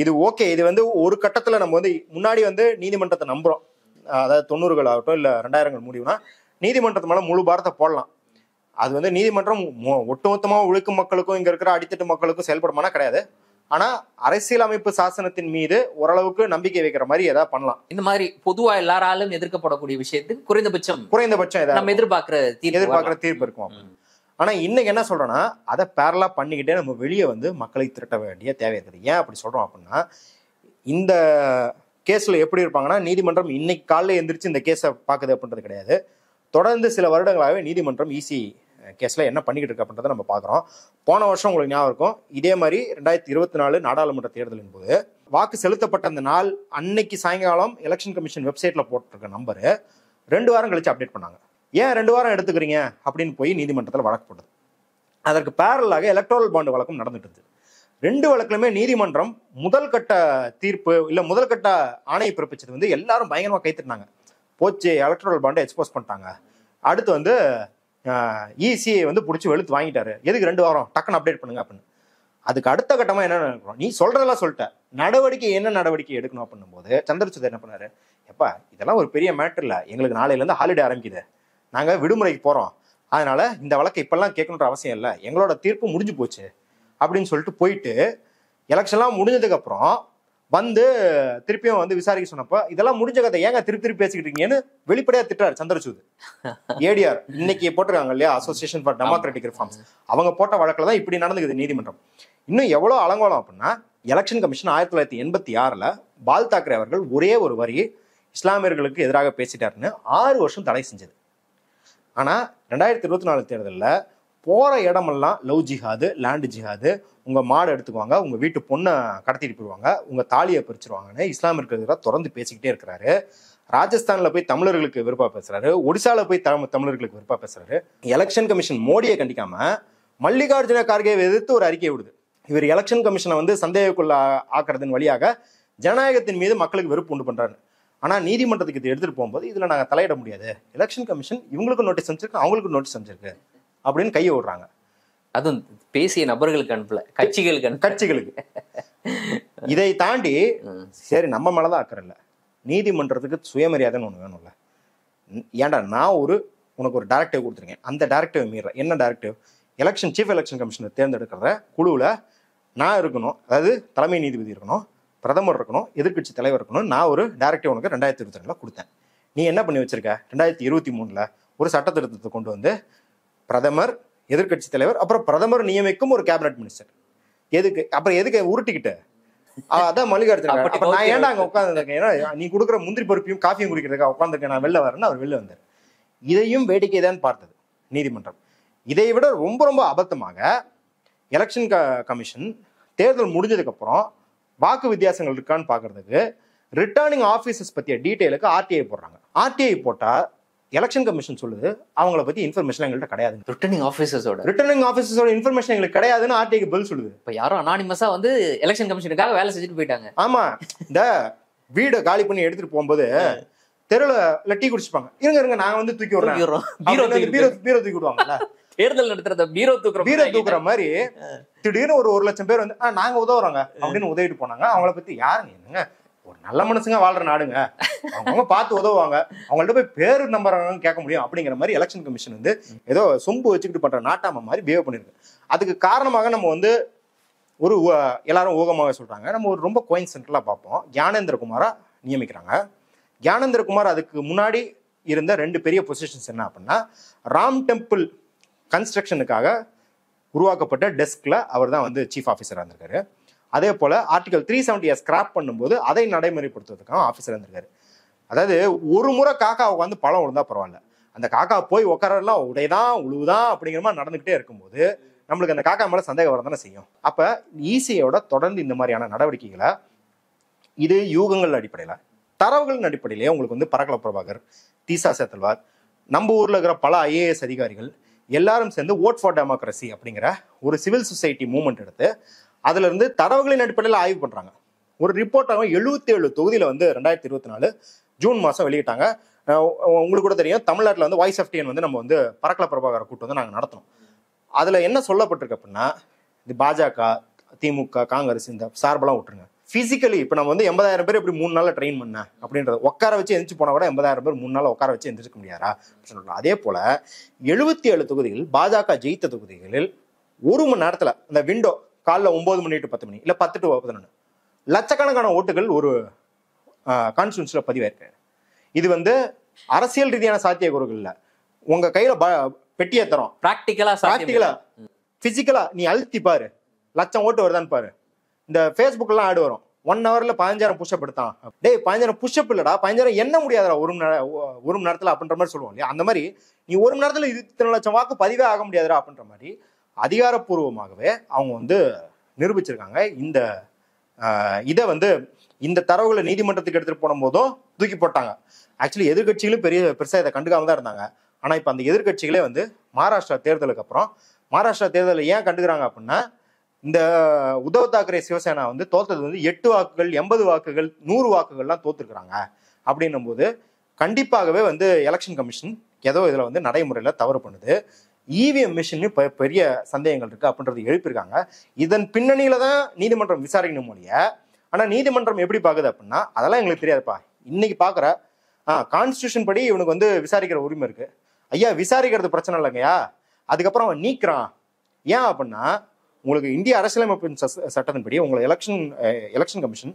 இது ஓகே. இது வந்து ஒரு கட்டத்துல நம்ம வந்து முன்னாடி வந்து நீதிமன்றத்தை நம்புறோம். அதாவது 90கள் ஆகட்டும் இல்ல 2000கள் முடிவுனா நீதிமன்றத்து மேல முழு பாரத்தை போடலாம். அது வந்து நீதிமன்றம் ஒட்டுமொத்தமா உழைக்கும் மக்களுக்கும் இங்க இருக்கிற அடித்தட்டு மக்களுக்கும் செயல்படுமானா கிடையாது. ஆனா அரசியலமைப்பு சாசனத்தின் மீது ஓரளவுக்கு நம்பிக்கை வைக்கிற மாதிரி ஏதாவது பண்ணலாம். இந்த மாதிரி பொதுவா எல்லாராலும் எதிர்க்கப்படக்கூடிய விஷயத்துக்கு குறைந்தபட்சம் நம்ம எதிர்பார்க்கிற தீர்ப்பு இருக்கும். ஆனா இன்னைக்கு என்ன சொல்றோம்னா, அதை பேரலா பண்ணிக்கிட்டே நம்ம வெளியே வந்து மக்களை திரட்ட வேண்டிய தேவை இருக்குது. ஏன் அப்படி சொல்றோம் அப்படின்னா, இந்த கேஸ்ல எப்படி இருப்பாங்கன்னா, நீதிமன்றம் இன்னைக்கு காலையில எந்திரிச்சு இந்த கேஸை பாக்குது அப்படின்றது கிடையாது. தொடர்ந்து சில வருடங்களாகவே நீதிமன்றம் இசி கேஸ்ல என்ன பண்ணிக்கிட்டு இருக்கு அப்படின்றத நம்ம பாக்குறோம். போன வருஷம் உங்களுக்கு ஞாபகம் இருக்கும், இதே மாதிரி 2024 நாடாளுமன்ற தேர்தலின் போது வாக்கு செலுத்தப்பட்ட அந்த நாள் அன்னைக்கு சாயங்காலம் எலெக்ஷன் கமிஷன் வெப்சைட்ல போட்டிருக்க நம்பரு 2 வாரம் கழிச்சு அப்டேட் பண்ணாங்க. ஏன் 2 வாரம் எடுத்துக்கிறீங்க அப்படின்னு போய் நீதிமன்றத்தில் வழக்கு போட்டது. அதற்கு பேரலாக எலக்ட்ரல் பாண்டு வழக்கம் நடந்துட்டு இருந்தது. 2 வழக்குலுமே நீதிமன்றம் முதல் கட்ட தீர்ப்பு இல்ல முதல் கட்ட ஆணையை பிறப்பிச்சது வந்து எல்லாரும் பயங்கரமா கைத்திட்டாங்க. போச்சு, எலக்ட்ரல் பாண்டை எக்ஸ்போஸ் பண்ணிட்டாங்க. அடுத்து வந்து இசிஐ வந்து பிடிச்சி வெளுத்து வாங்கிட்டாரு, எதுக்கு 2 வாரம் டக்குன்னு அப்டேட் பண்ணுங்க அப்படின்னு. அதுக்கு அடுத்த கட்டமா என்ன நினைக்கிறோம், நீ சொல்றதெல்லாம் சொல்லிட்ட, நடவடிக்கை என்ன நடவடிக்கை எடுக்கணும் அப்படின்னும் போது சந்திரசூட் என்ன பண்ணாரு, எப்பா இதெல்லாம் ஒரு பெரிய மேட்டர் இல்ல, எங்களுக்கு நாளையில இருந்து ஹாலிடே ஆரம்பிக்குது, நாங்க விடுமுறைக்கு போறோம், அதனால இந்த வழக்கை இப்பெல்லாம் கேட்கணுன்ற அவசியம் இல்லை, எங்களோட தீர்ப்பு முடிஞ்சு போச்சு அப்படின்னு சொல்லிட்டு போயிட்டு எலெக்ஷன்லாம் முடிஞ்சதுக்கு அப்புறம் வந்து திருப்பியும் வந்து விசாரிக்க சொன்னப்ப இதெல்லாம் முடிஞ்ச கதை ஏங்க திருப்பி பேசிக்கிட்டு இருக்கீங்கன்னு வெளிப்படையா திட்டாரு சந்திரசூட். ஏடிஆர் இன்னைக்கு போட்டிருக்காங்க இல்லையா, அசோசியேஷன் ஃபார் டெமோக்ராட்டிக் ரிஃபார்ம்ஸ், அவங்க போட்ட வழக்கில் தான் இப்படி நடந்துக்குது நீதிமன்றம். இன்னும் எவ்வளவு அலங்கோலம் அப்படின்னா, எலெக்ஷன் கமிஷன் 1986 பால் தாக்கரே அவர்கள் ஒரே ஒரு வரி இஸ்லாமியர்களுக்கு எதிராக பேசிட்டாருன்னு 6 வருஷம் தடை செஞ்சது. ஆனா 2024 தேர்தலில் போற இடமெல்லாம் லவ் ஜிஹாது, லேண்ட் ஜிஹாது, உங்க மாடு எடுத்துக்குவாங்க, உங்க வீட்டு பொண்ணை கடத்திட்டு போயிடுவாங்க, உங்க தாலியை பறிச்சிருவாங்கன்னு இஸ்லாமியர்களுக்கு எதிராக தொடர்ந்து பேசிக்கிட்டே இருக்கிறாரு. ராஜஸ்தான்ல போய் தமிழர்களுக்கு வெறுப்பா பேசுறாரு, ஒடிசால போய் தமிழர்களுக்கு வெறுப்பா பேசுறாரு. எலெக்ஷன் கமிஷன் மோடியை கண்டிக்காம மல்லிகார்ஜுன கார்கேவை எதிர்த்து ஒரு அறிக்கை விடுது. இவர் எலெக்ஷன் கமிஷனை வந்து சந்தேகக்குள்ள ஆக்குறதன் வழியாக ஜனநாயகத்தின் மீது மக்களுக்கு வெறுப்பு உண்டு பண்றாரு. ஆனா நீதிமன்றத்துக்கு இது எடுத்துட்டு போகும்போது இதுல நாங்க தலையிட முடியாது, எலெக்ஷன் கமிஷன் இவங்களுக்கு நோட்டீஸ் அனுப்பிச்சிருக்கு, அவங்களுக்கு நோட்டீஸ் அனுப்பிச்சிருக்கு அப்படின்னு கையை விடுறாங்க. அதுவும் பேசிய நபர்களுக்கு அனுப்பல, கட்சிகளுக்கு. இதை தாண்டி சரி நம்ம மேலதான் அக்கறை இல்லை, நீதிமன்றத்துக்கு சுயமரியாதைன்னு ஒண்ணு வேணும்ல. ஏன்டா நான் உனக்கு ஒரு டைரக்டிவ் கொடுத்துருக்கேன், அந்த டைரக்டிவ் மீற என்ன டைரக்டிவ், சீஃப் எலெக்ஷன் கமிஷனர் தேர்ந்தெடுக்கிற குழுவில் நான் இருக்கணும், அதாவது தலைமை நீதிபதி இருக்கணும், பிரதமர் இருக்கணும், எதிர்கட்சி தலைவர் இருக்கணும், நான் ஒரு டைரக்டிவ் உனக்கு 2022 கொடுத்தேன். நீ என்ன பண்ணி வச்சிருக்க, 2023 ஒரு சட்ட திருத்தத்தை கொண்டு வந்து பிரதமர், எதிர்கட்சி தலைவர், அப்புறம் பிரதமர் நியமிக்கும் ஒரு கேபினட் மினிஸ்டர், எதுக்கு உருட்டிக்கிட்டு அதான் மல்லிகார்ஜுன. நான் ஏன்டா அங்க உட்காந்துருக்கேன், ஏன்னா நீ கொடுக்குற முந்திரி பருப்பையும் காஃபியும் குடிக்கிறதுக்காக உட்காந்துருக்கேன், நான் வெளில வரேன்னு அவர் வெளில வந்தார். இதையும் வேடிக்கை தான் பார்த்தது நீதிமன்றம். இதை விட ரொம்ப ரொம்ப அபத்தமாக எலெக்ஷன் கமிஷன் தேர்தல் முடிஞ்சதுக்கு அப்புறம் வாக்கு வித்தியாசங்கள் இருக்கான்னு பாக்குறதுக்கு ரிட்டர்னிங் ஆபீசர்ஸ் பத்திய டீடைலுக்கு ஆர்டிஐ போடுறாங்க. ஆர்டிஐ போட்டா எலெக்ஷன் கமிஷன் சொல்லுது அவங்கள பத்தி இன்ஃபர்மேஷன் எங்கள்கிட்ட கிடையாது, ரிட்டர்னிங் ஆஃபீஸர்ஸோட இன்ஃபர்மேஷன் எங்களுக்கு கிடையாதுன்னு ஆர்டிஐக்கு பதில் சொல்லுது. இப்ப யாரும் அனானிமஸா வந்து எலெக்ஷன் கமிஷனுக்காக வேலை செஞ்சுட்டு போயிட்டாங்க. ஆமா, இந்த வீடை காலி பண்ணி எடுத்துட்டு போகும்போது தெருல டீ குடிச்சுப்பாங்க, இருங்க நாங்க வந்து தூக்கி விடுறோம், பீரோ தூக்கி விடுவாங்கல்ல, தேர்தல் நடத்துறத பீரோ தூக்குற மாதிரி திடீர்னு ஒரு 1 லட்சம் பேர் வந்து நாங்க உதவுறோங்க அப்படின்னு உதவிட்டு போனாங்க. அவங்கள பத்தி யாருங்க, என்னங்க ஒரு நல்ல மனுஷங்க வாழ்ற நாடுங்க, அவங்க பார்த்து உதவுவாங்க, அவங்கள்ட்ட போய் பேரு நம்புறாங்கன்னு கேட்க முடியும் அப்படிங்கிற மாதிரி எலெக்ஷன் கமிஷன் வந்து ஏதோ சொம்பு வச்சுக்கிட்டு பண்ற நாட்டாம மாதிரி பிஹேவ் பண்ணிருக்கு. அதுக்கு காரணமாக நம்ம வந்து எல்லாரும் ஊகமாக சொல்றாங்க, நம்ம ஒரு ரொம்ப கோயின் சென்ட்ரலா பார்ப்போம். ஞானேந்திர குமாரா நியமிக்கிறாங்க. ஞானேந்திர குமார் அதுக்கு முன்னாடி இருந்த 2 பெரிய பொசிஷன்ஸ் என்ன அப்படின்னா, ராம் டெம்பிள் கன்ஸ்ட்ரக்ஷனுக்காக உருவாக்கப்பட்ட டெஸ்க்ல அவர் தான் வந்து சீஃப் ஆஃபீஸரா இருந்திருக்காரு. அதே போல ஆர்டிகல் 370 ஸ்கிராப் பண்ணும்போது அதை நடைமுறைப்படுத்துவதற்காக ஆஃபீஸர் இருந்திருக்காரு. அதாவது ஒரு முறை காக்காவுக்கு வந்து பழம் விழுந்தா பரவாயில்ல, அந்த காக்கா போய் உட்காரெல்லாம் உடையதான் உழுவுதான் அப்படிங்கிற மாதிரி நடந்துகிட்டே இருக்கும்போது நம்மளுக்கு அந்த காக்கா மேல சந்தேகம் வரதானே செய்யும். அப்ப இசிஐயோட தொடர்ந்து இந்த மாதிரியான நடவடிக்கைகளை இது யூகங்கள் அடிப்படையில, தரவுகளின் அடிப்படையிலேயே உங்களுக்கு வந்து பரகல பிரபாகர், தீசா சேத்தல்வார், நம்ம ஊர்ல இருக்கிற பல ஐஏஎஸ் அதிகாரிகள் எல்லாரும் சேர்ந்து ஓட் ஃபார் டெமோக்ரஸி அப்படிங்கிற ஒரு சிவில் சொசைட்டி மூவ்மெண்ட் எடுத்து அதுல இருந்து தரவுகளின் அடிப்படையில் ஆய்வு பண்றாங்க. ஒரு ரிப்போர்ட் 77 தொகுதியில வந்து 2024 ஜூன் மாசம் வெளியிட்டாங்க. உங்களுக்கு கூட தெரியும், தமிழ்நாட்டில் வந்து வாய்ஸ் ஆஃப் டிஎன் வந்து நம்ம வந்து பரக்கல பிரபாகரை கூட்டு வந்து நாங்கள் நடத்தணும். அதில் என்ன சொல்லப்பட்டிருக்கு அப்படின்னா, இது பாஜக, திமுக, காங்கிரஸ் இந்த சார்பெல்லாம் விட்டுருங்க. ஃபிசிக்கலி இப்போ நம்ம வந்து 80,000 பேர் எப்படி 3 நாளில் ட்ரெயின் பண்ண அப்படின்றத உட்கார வச்சு எந்திரிச்சு போனால் கூட 80,000 பேர் 3 நாளில் உட்கார வச்சு எந்திரிக்க முடியாதா சொல்லலாம். அதே போல் 77 தொகுதிகள் பாஜக ஜெயித்த தொகுதிகளில் 1 மணி நேரத்தில் அந்த விண்டோ காலைல 9 மணி டு 10 மணி இல்லை 10 டு 11 லட்சக்கணக்கான ஓட்டுகள் ஒரு கான்ஸ்டியூன்சியில் பதிவாயிருக்கு. இது வந்து அரசியல் ரீதியான சாத்தியக்கூறுகள் இல்லை. உங்க கையில பெட்டியை தரோம், பிராக்டிக்கலா பிசிக்கலா நீ அழுத்தி பாரு, 1,00,000 ஓட்டு வருதான்னு பாரு. இந்த ஃபேஸ்புக்லாம் ஆடு வரும், 1 ஹவர்ல 15,000 புஷ்அப் எடுத்தான். டேய் 15,000 புஷ்அப் இல்லடா, 15,000 என்ன முடியாதா ஒரு மணி நேரத்துல அப்படின்ற மாதிரி சொல்லுவோம் இல்லையா. அந்த மாதிரி நீ 1 மணி நேரத்துல 2,00,000 வாக்கு பதிவே ஆக முடியாதுடா அப்படின்ற மாதிரி அதிகாரப்பூர்வமாகவே அவங்க வந்து நிரூபிச்சிருக்காங்க. இந்த இதை வந்து இந்த தரவுகளை நீதிமன்றத்துக்கு எடுத்துட்டு போன போதும் தூக்கி போட்டாங்க. ஆக்சுவலி எதிர்கட்சிகளும் பெருசா இதை கண்டுக்காம தான் இருந்தாங்க. ஆனா இப்ப அந்த எதிர்கட்சிகளே வந்து மகாராஷ்டிரா தேர்தலுக்கு அப்புறம், மகாராஷ்டிரா தேர்தலை ஏன் கண்டுக்கிறாங்க அப்படின்னா, இந்த உத்தவ் தாக்கரே சிவசேனா வந்து தோத்தது வந்து 8 வாக்குகள், 80 வாக்குகள், 100 வாக்குகள்லாம் தோத்துருக்குறாங்க. அப்படின்னும் போது கண்டிப்பாகவே வந்து எலெக்ஷன் கமிஷன் ஏதோ இதுல வந்து நடைமுறையில தவறு பண்ணுது. இவிஎம் மிஷின் பெரிய சந்தேகங்கள் இருக்கு அப்படின்றது எழுப்பியிருக்காங்க. இதன் பின்னணியில தான் நீதிமன்றம் விசாரிக்கணும் மொழிய. ஆனா நீதிமன்றம் எப்படி பாக்குது அப்படின்னா, அதெல்லாம் எங்களுக்கு தெரியாதுப்பா, இன்னைக்கு பாக்குற கான்ஸ்டியூஷன் படி இவனுக்கு வந்து விசாரிக்கிற உரிமை இருக்கு. ஐயா விசாரிக்கிறது பிரச்சனை இல்லைங்கய்யா, அதுக்கப்புறம் அவன் நீக்கிறான். ஏன் அப்படின்னா, உங்களுக்கு இந்திய அரசியலமைப்பின் சட்டத்தின்படி உங்களை எலெக்ஷன் கமிஷன்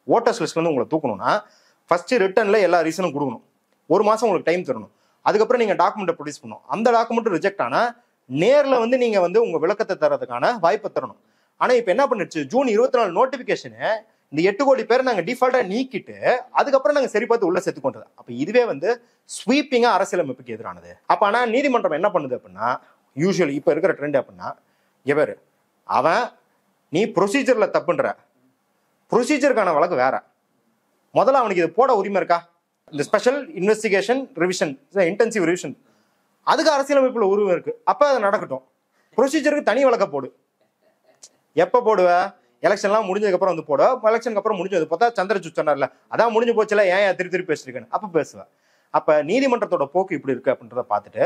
ஓட்டர்ஸ் லிஸ்ட்ல இருந்து உங்களை தூக்கணும்னா ஃபர்ஸ்ட் ரிட்டர்ன்ல எல்லா ரீசனும் கொடுக்கணும். 1 மாசம் உங்களுக்கு டைம் தரணும். அதுக்கப்புறம் நீங்க டாக்குமெண்ட்டை ப்ரொடியூஸ் பண்ணணும். அந்த டாக்குமெண்ட் ரிஜெக்ட் ஆனா நேர்ல வந்து நீங்க வந்து உங்க விளக்கத்தை தரதுக்கான வாய்ப்பை தரணும். ஆனா இப்ப என்ன பண்ணிடுச்சு, ஜூன் 24 நோட்டிபிகேஷனு இந்த 8 கோடி பேர் நாங்க டிஃபால்ட்டா நீக்கிட்டு அதுக்கப்புறம் நாங்க சரி பார்த்து உள்ள சேர்த்து கொண்டது. அப்ப இதுவே வந்து ஸ்வீப்பிங்கா அரசியலமைப்புக்கு எதிரானது. அப்ப ஆனா நீதிமன்றம் என்ன பண்ணுது அப்படின்னா, யூஸ்வலி இப்ப இருக்கிற ட்ரெண்ட் அப்படின்னா, எவர் அவன் நீ ப்ரொசீஜர்ல தப்புன்ற, ப்ரொசீஜருக்கான வழக்கு வேற. முதல்ல அவனுக்கு இது போட உரிமை இருக்கா? இந்த special investigation revision, intensive revision, அதுக்கு அரசியலமைப்புல உரிமை இருக்கு. அப்ப அது நடக்கட்டும். ப்ரொசீஜருக்கு தனி வழக்க போடு. எப்ப போடுவ? எலெக்ஷன்லாம் முடிஞ்சதுக்கு அப்புறம் வந்து போட. எலெக்ஷனுக்கு அப்புறம் முடிஞ்சது பார்த்தா சந்திரசூட் சொன்னார்ல, அதான் முடிஞ்சு போச்சுல, ஏன் திருப்பி பேசிருக்கேன்னு அப்ப பேசுவேன். அப்ப நீதிமன்றத்தோட போக்கு இப்படி இருக்கு அப்படின்றத பார்த்துட்டு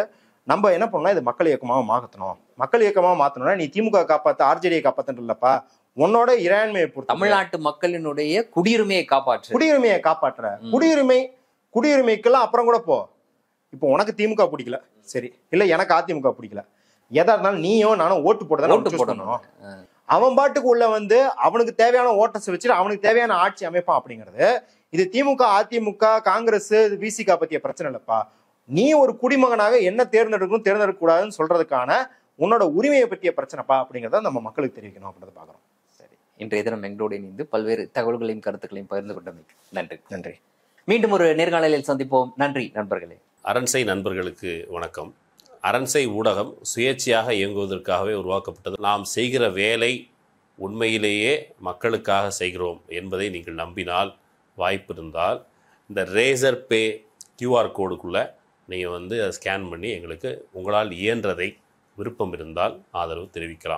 நம்ம என்ன பண்ணலாம், இது மக்கள் இயக்கமாக மாற்றணும். மக்கள் இயக்கமாக மாற்றணும்னா நீ திமுக காப்பாற்ற, ஆர்ஜேடியை காப்பாற்றலப்பா, உன்னோட இறையாண்மையை பொறுத்து தமிழ்நாட்டு மக்களினுடைய குடியுரிமையை காப்பாற்றுற குடியுரிமைக்கெல்லாம் அப்புறம் கூட போ. இப்போ உனக்கு திமுக பிடிக்கல சரி, இல்ல எனக்கு அதிமுக பிடிக்கல, எதா இருந்தாலும் நீயும் நானும் ஓட்டு போடணும். அவன் பாட்டுக்கு உள்ள வந்து அவனுக்கு தேவையான ஓட்டர்ஸ் வச்சுட்டு அவனுக்கு தேவையான ஆட்சி அமைப்பான் அப்படிங்கிறது. இது திமுக, அதிமுக, காங்கிரஸ், விசிகா பத்திய பிரச்சனை இல்லப்பா. நீ ஒரு குடிமகனாக என்ன தேர்ந்தெடுக்கணும் தேர்ந்தெடுக்க கூடாதுன்னு சொல்றதுக்கான உன்னோட உரிமையை பற்றிய பிரச்சனைப்பா அப்படிங்கிறத நம்ம மக்களுக்கு தெரிவிக்கணும் அப்படின்றத பாக்குறோம். சரி, இன்றைய தினம் எங்களோடு இணைந்து பல்வேறு தகவல்களையும் கருத்துக்களையும் பகிர்ந்து கொண்டமைக்கு நன்றி. மீண்டும் ஒரு நேர்காணலில் சந்திப்போம். நன்றி நண்பர்களே. அரண்சை நண்பர்களுக்கு வணக்கம். அரண்சை ஊடகம் சுயேட்சையாக இயங்குவதற்காகவே உருவாக்கப்பட்டது. நாம் செய்கிற வேலை உண்மையிலேயே மக்களுக்காக செய்கிறோம் என்பதை நீங்கள் நம்பினால், வாய்ப்பு இருந்தால் இந்த ரேசர் பே கியூஆர் கோடுக்குள்ளே நீங்கள் வந்து அதை ஸ்கேன் பண்ணி எங்களுக்கு உங்களால் இயன்றதை விருப்பம் இருந்தால் ஆதரவு தெரிவிக்கலாம்.